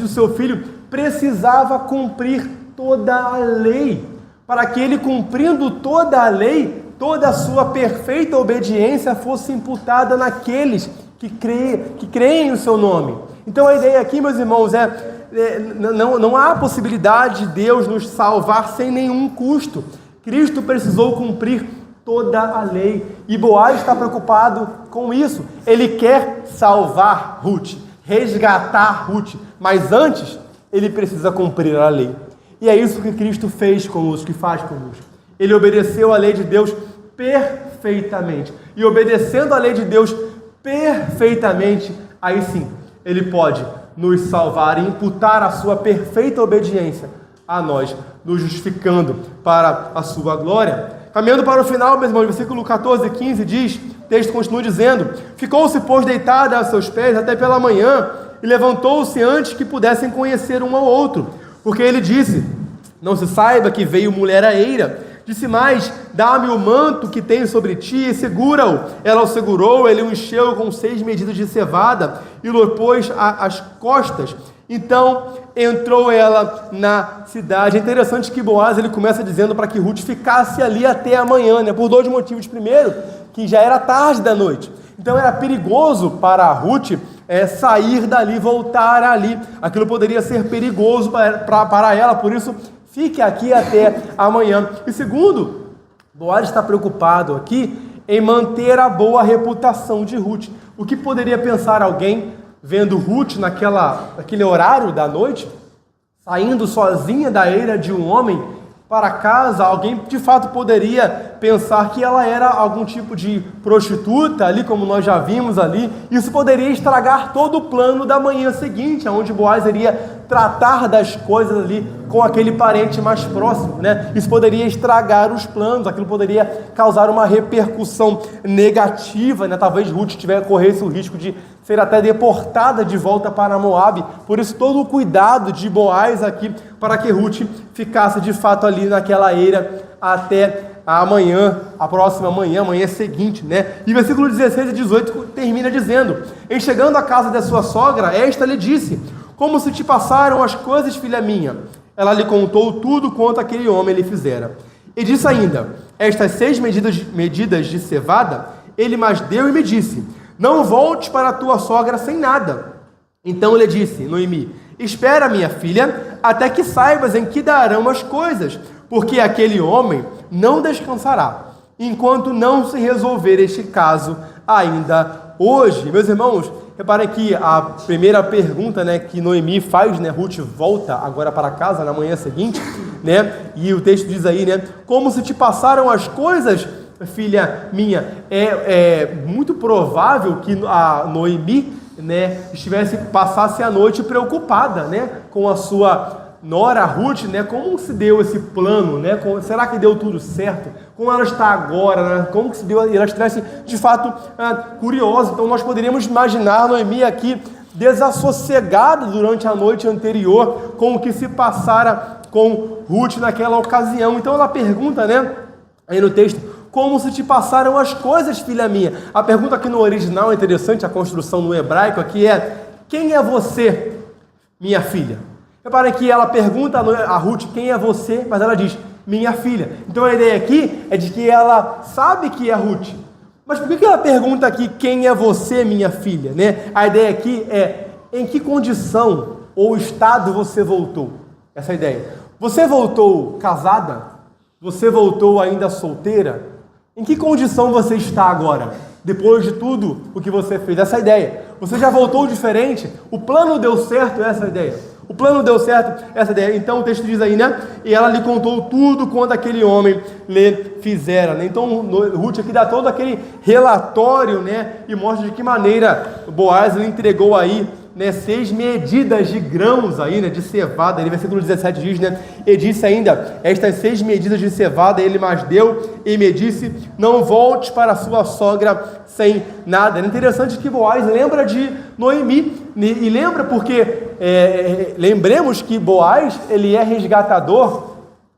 seu Filho, precisava cumprir toda a lei, para que ele, cumprindo toda a lei, toda a sua perfeita obediência fosse imputada naqueles que creem no seu nome. Então a ideia aqui, meus irmãos, não há possibilidade de Deus nos salvar sem nenhum custo. Cristo precisou cumprir toda a lei, e Boaz está preocupado com isso. Ele quer salvar Ruth, resgatar Ruth, mas antes ele precisa cumprir a lei. E é isso que Cristo fez conosco, que faz conosco. Ele obedeceu a lei de Deus perfeitamente. E obedecendo a lei de Deus perfeitamente, aí sim, ele pode nos salvar e imputar a sua perfeita obediência a nós, nos justificando para a sua glória. Caminhando para o final, meus irmãos, versículo 14 e 15 diz, o texto continua dizendo: ficou-se, pois, deitada a seus pés até pela manhã, e levantou-se antes que pudessem conhecer um ao outro. Porque ele disse: não se saiba que veio mulher à eira. Disse mais: dá-me o manto que tenho sobre ti e segura-o. Ela o segurou, ele o encheu com 6 medidas de cevada e o pôs às costas. Então entrou ela na cidade. É interessante que Boaz, ele começa dizendo para que Ruth ficasse ali até amanhã, né? Por 2 motivos. Primeiro, que já era tarde da noite. Então era perigoso para Ruth sair dali, voltar ali. Aquilo poderia ser perigoso para ela, por isso fique aqui até amanhã. E segundo, Boaz está preocupado aqui em manter a boa reputação de Ruth. O que poderia pensar alguém vendo Ruth naquele horário da noite, saindo sozinha da eira de um homem para casa? Alguém de fato poderia pensar que ela era algum tipo de prostituta ali, como nós já vimos ali. Isso poderia estragar todo o plano da manhã seguinte, onde Boaz iria tratar das coisas ali com aquele parente mais próximo, né? Isso poderia estragar os planos, aquilo poderia causar uma repercussão negativa, né? Talvez Ruth corresse o risco de ser até deportada de volta para Moabe. Por isso todo o cuidado de Boaz aqui para que Ruth ficasse de fato ali naquela eira até amanhã, a próxima manhã, amanhã seguinte, né? E versículo 16 e 18 termina dizendo: em chegando à casa da sua sogra, esta lhe disse: como se te passaram as coisas, filha minha? Ela lhe contou tudo quanto aquele homem lhe fizera. E disse ainda: estas 6 medidas de cevada ele mais deu e me disse: não volte para a tua sogra sem nada. Então lhe disse Noemi: espera, minha filha, até que saibas em que darão as coisas, porque aquele homem não descansará, enquanto não se resolver este caso ainda hoje. Meus irmãos, reparem que a primeira pergunta, né, que Noemi faz, né, Ruth volta agora para casa na manhã seguinte, né, e o texto diz aí, né, como se te passaram as coisas, filha minha. É muito provável que a Noemi, né, passasse a noite preocupada, né, com a sua nora Ruth, né, como se deu esse plano, né, será que deu tudo certo? Como ela está agora, né, como que se deu, ela estivesse de fato curiosa. Então nós poderíamos imaginar Noemi aqui desassossegada durante a noite anterior com o que se passara com Ruth naquela ocasião. Então ela pergunta, né, aí no texto: como se te passaram as coisas, filha minha? A pergunta aqui no original é interessante, a construção no hebraico aqui é: quem é você, minha filha? Reparem que ela pergunta a Ruth: quem é você? Mas ela diz: minha filha. Então a ideia aqui é de que ela sabe que é Ruth. Mas por que ela pergunta aqui: quem é você, minha filha? Né? A ideia aqui é: em que condição ou estado você voltou? Essa é a ideia. Você voltou casada? Você voltou ainda solteira? Em que condição você está agora, depois de tudo o que você fez? Essa é a ideia. Você já voltou diferente? O plano deu certo? Essa é a ideia. O plano deu certo? Essa é a ideia. Então o texto diz aí, né? E ela lhe contou tudo quanto aquele homem lhe fizera, né? Então Ruth aqui dá todo aquele relatório, né? E mostra de que maneira Boaz lhe entregou aí, né, 6 medidas de grãos aí, né, de cevada. Aí, versículo 17 diz, né, e disse ainda: estas 6 medidas de cevada ele mais deu e me disse: não volte para a sua sogra sem nada. É interessante que Boaz lembra de Noemi, e lembra porque lembremos que Boaz, ele é resgatador,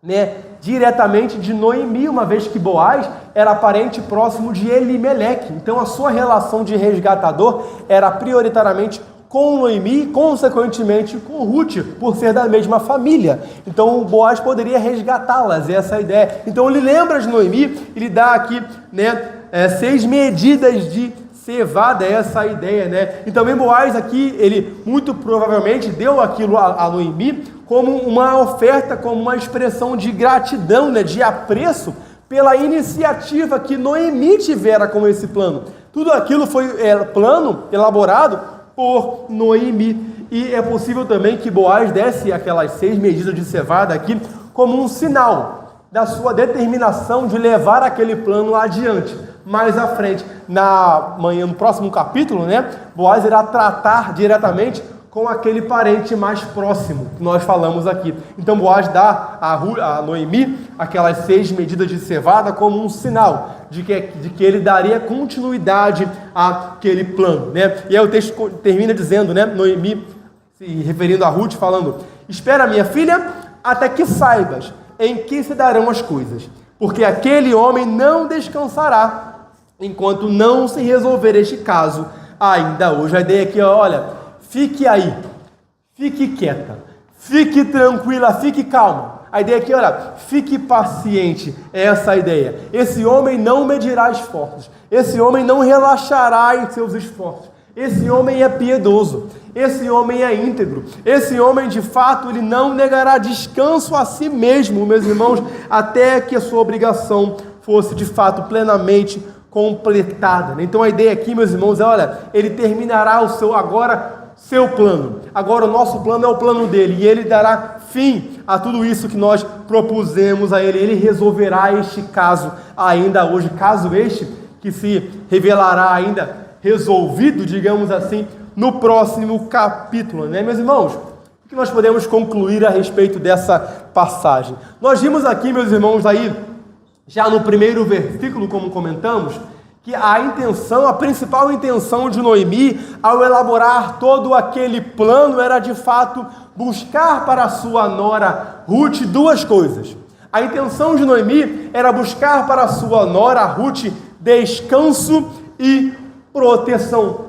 né, diretamente de Noemi, uma vez que Boaz era parente próximo de Elimeleque. Então a sua relação de resgatador era prioritariamente com Noemi, consequentemente com Ruth, por ser da mesma família. Então Boaz poderia resgatá-las, essa é a ideia. Então ele lembra de Noemi, ele dá aqui, né, 6 medidas de cevada, essa é a ideia, né? E também Boaz aqui, ele muito provavelmente deu aquilo a Noemi como uma oferta, como uma expressão de gratidão, né, de apreço pela iniciativa que Noemi tivera com esse plano. Tudo aquilo foi plano elaborado por Noemi. E é possível também que Boaz desse aquelas 6 medidas de cevada aqui como um sinal da sua determinação de levar aquele plano adiante. Mais à frente, no próximo capítulo, né, Boaz irá tratar diretamente com aquele parente mais próximo que nós falamos aqui. Então Boaz dá a Noemi aquelas 6 medidas de cevada como um sinal de que ele daria continuidade àquele plano, né? E aí o texto termina dizendo, né, Noemi se referindo a Ruth, falando: espera, minha filha, até que saibas em que se darão as coisas, porque aquele homem não descansará enquanto não se resolver este caso ainda hoje. A ideia aqui, olha, fique aí, fique quieta, fique tranquila, fique calma. A ideia aqui, olha, fique paciente, é essa a ideia. Esse homem não medirá esforços, esse homem não relaxará em seus esforços, esse homem é piedoso, esse homem é íntegro, esse homem de fato, ele não negará descanso a si mesmo, meus irmãos, até que a sua obrigação fosse de fato plenamente completada. Então a ideia aqui, meus irmãos, é, olha, ele terminará o seu plano. Agora o nosso plano é o plano dele, e ele dará fim a tudo isso que nós propusemos a ele. Ele resolverá este caso ainda hoje, caso este que se revelará ainda resolvido, digamos assim, no próximo capítulo, né, meus irmãos? O que nós podemos concluir a respeito dessa passagem? Nós vimos aqui, meus irmãos, aí, já no primeiro versículo, como comentamos, que a principal intenção de Noemi, ao elaborar todo aquele plano, era de fato buscar para a sua nora Ruth duas coisas. A intenção de Noemi era buscar para a sua nora Ruth descanso e proteção.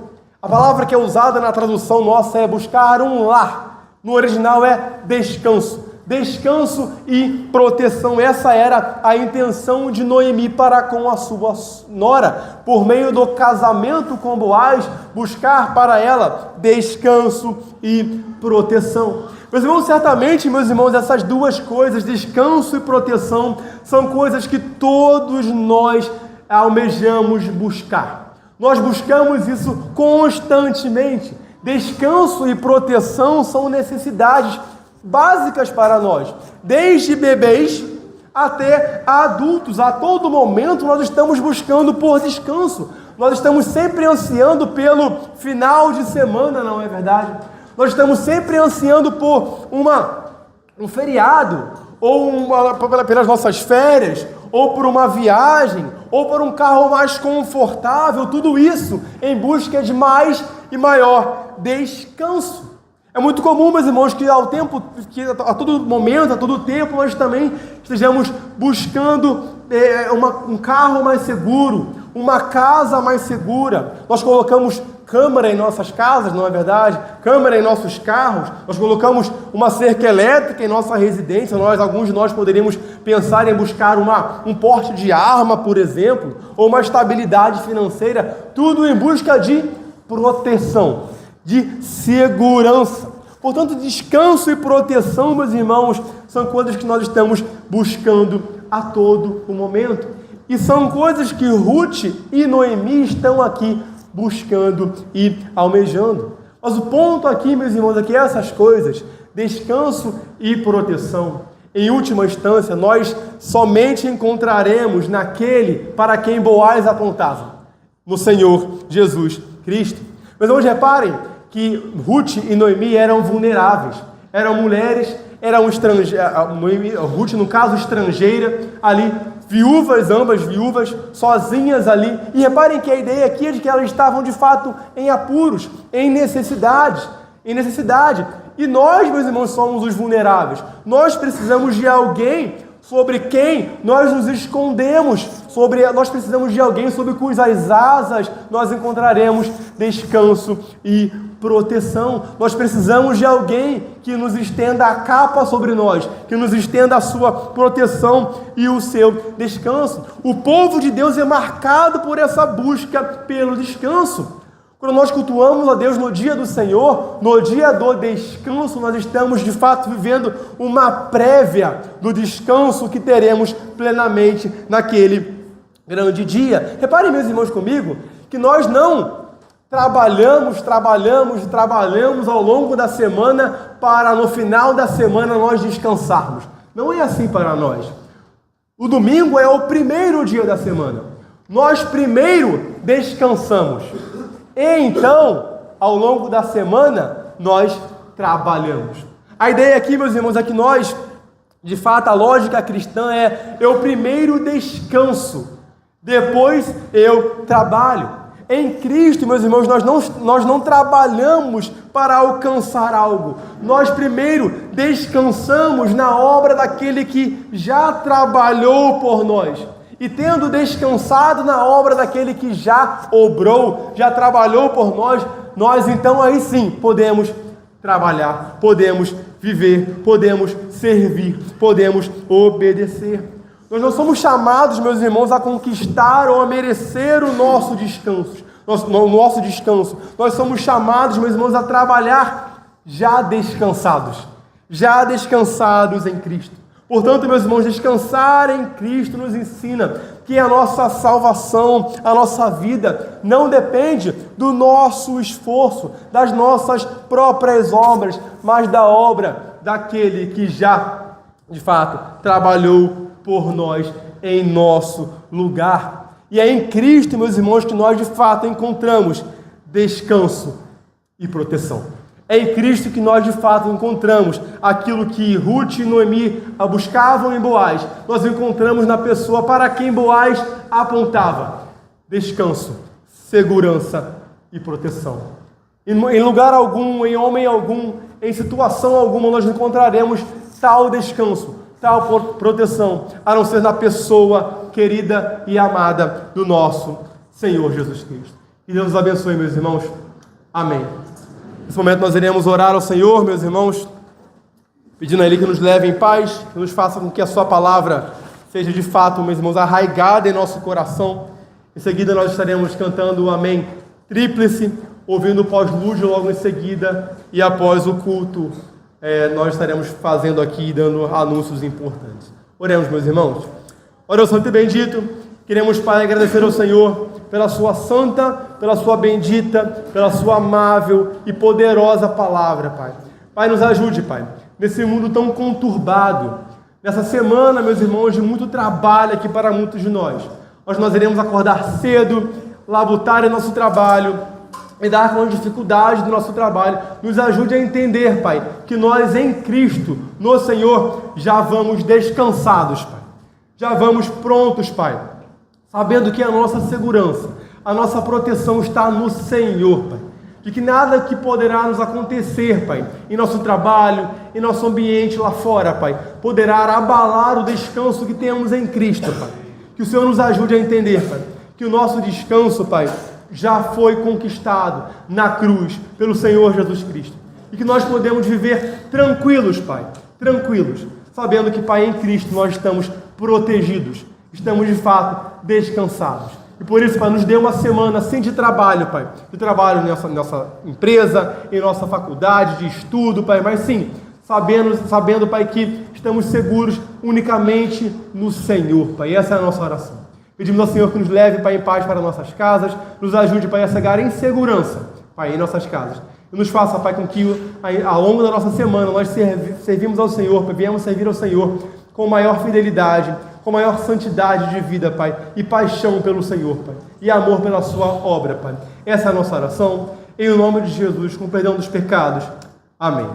A palavra que é usada na tradução nossa é buscar um lar. No original é descanso. Descanso e proteção. Essa era a intenção de Noemi para com a sua nora. Por meio do casamento com Boaz, buscar para ela descanso e proteção. Meus irmãos, certamente, meus irmãos, essas duas coisas, descanso e proteção, são coisas que todos nós almejamos buscar. Nós buscamos isso constantemente. Descanso e proteção são necessidades básicas para nós, desde bebês até adultos. A todo momento nós estamos buscando por descanso, nós estamos sempre ansiando pelo final de semana, não é verdade? Nós estamos sempre ansiando por um feriado, ou pelas nossas férias, ou por uma viagem, ou por um carro mais confortável, tudo isso em busca de mais e maior descanso. É muito comum, meus irmãos, que a todo momento, a todo tempo, nós também estejamos buscando um carro mais seguro, uma casa mais segura. Nós colocamos câmera em nossas casas, não é verdade? Câmera em nossos carros. Nós colocamos uma cerca elétrica em nossa residência. Alguns de nós poderíamos pensar em buscar um porte de arma, por exemplo, ou uma estabilidade financeira, tudo em busca de proteção, de segurança. Portanto, descanso e proteção, meus irmãos, são coisas que nós estamos buscando a todo o momento. E são coisas que Ruth e Noemi estão aqui buscando e almejando. Mas o ponto aqui, meus irmãos, é que essas coisas, descanso e proteção, em última instância, nós somente encontraremos naquele para quem Boaz apontava, no Senhor Jesus Cristo. Mas hoje reparem que Ruth e Noemi eram vulneráveis, eram mulheres, eram estrangeiras, Ruth no caso estrangeira, ali, viúvas, ambas viúvas, sozinhas ali, e reparem que a ideia aqui é de que elas estavam de fato em apuros, em necessidade, e nós, meus irmãos, somos os vulneráveis, nós precisamos de alguém sobre quem nós nos escondemos, nós precisamos de alguém sobre cujas asas nós encontraremos descanso e proteção. Nós precisamos de alguém que nos estenda a capa sobre nós, que nos estenda a sua proteção e o seu descanso. O povo de Deus é marcado por essa busca pelo descanso. Quando nós cultuamos a Deus no dia do Senhor, no dia do descanso, nós estamos de fato vivendo uma prévia do descanso que teremos plenamente naquele grande dia. Reparem, meus irmãos, comigo, que nós não trabalhamos ao longo da semana para no final da semana nós descansarmos. Não é assim para nós. O domingo é o primeiro dia da semana. Nós primeiro descansamos. E então, ao longo da semana, nós trabalhamos. A ideia aqui, meus irmãos, é que nós, de fato, a lógica cristã é: eu primeiro descanso, depois eu trabalho. Em Cristo, meus irmãos, nós não trabalhamos para alcançar algo. Nós primeiro descansamos na obra daquele que já trabalhou por nós. E tendo descansado na obra daquele que já obrou, já trabalhou por nós, nós então aí sim podemos trabalhar, podemos viver, podemos servir, podemos obedecer. Nós não somos chamados, meus irmãos, a conquistar ou a merecer o nosso descanso. Nós somos chamados, meus irmãos, a trabalhar já descansados em Cristo. Portanto, meus irmãos, descansar em Cristo nos ensina que a nossa salvação, a nossa vida, não depende do nosso esforço, das nossas próprias obras, mas da obra daquele que já, de fato, trabalhou por nós em nosso lugar. E é em Cristo, meus irmãos, que nós, de fato, encontramos descanso e proteção. É em Cristo que nós de fato encontramos aquilo que Ruth e Noemi buscavam em Boaz. Nós encontramos na pessoa para quem Boaz apontava: descanso, segurança e proteção. Em lugar algum, em homem algum, em situação alguma, nós encontraremos tal descanso, tal proteção, a não ser na pessoa querida e amada do nosso Senhor Jesus Cristo. Que Deus nos abençoe, meus irmãos. Amém. Nesse momento nós iremos orar ao Senhor, meus irmãos, pedindo a Ele que nos leve em paz, que nos faça com que a Sua palavra seja de fato, meus irmãos, arraigada em nosso coração. Em seguida nós estaremos cantando o Amém tríplice, ouvindo o pós-lúdio logo em seguida, e após o culto nós estaremos fazendo aqui, dando anúncios importantes. Oremos, meus irmãos. Ora, Santo e bendito, queremos, Pai, agradecer ao Senhor pela Sua santa, pela Sua bendita, pela Sua amável e poderosa palavra, Pai. Pai, nos ajude, Pai, nesse mundo tão conturbado, nessa semana, meus irmãos, de muito trabalho aqui para muitos de nós. Hoje nós iremos acordar cedo, labutar em nosso trabalho, lidar com as dificuldades do nosso trabalho. Nos ajude a entender, Pai, que nós em Cristo, no Senhor, já vamos descansados, Pai. Já vamos prontos, Pai, sabendo que a nossa segurança, a nossa proteção está no Senhor, Pai. De que nada que poderá nos acontecer, Pai, em nosso trabalho, em nosso ambiente lá fora, Pai, poderá abalar o descanso que temos em Cristo, Pai. Que o Senhor nos ajude a entender, Pai, que o nosso descanso, Pai, já foi conquistado na cruz pelo Senhor Jesus Cristo. E que nós podemos viver tranquilos, Pai, tranquilos, sabendo que, Pai, em Cristo nós estamos protegidos, estamos de fato descansados. E por isso, Pai, nos dê uma semana assim de trabalho, Pai, de trabalho nessa nossa empresa, em nossa faculdade, de estudo, Pai, mas sim, sabendo, Pai, que estamos seguros unicamente no Senhor, Pai. Essa é a nossa oração. Pedimos ao Senhor que nos leve, Pai, em paz para nossas casas, nos ajude, Pai, a chegar em segurança, Pai, em nossas casas. E nos faça, Pai, com que ao longo da nossa semana nós servimos ao Senhor, Pai, viemos servir ao Senhor com maior fidelidade, com maior santidade de vida, Pai, e paixão pelo Senhor, Pai, e amor pela Sua obra, Pai. Essa é a nossa oração, em nome de Jesus, com perdão dos pecados. Amém.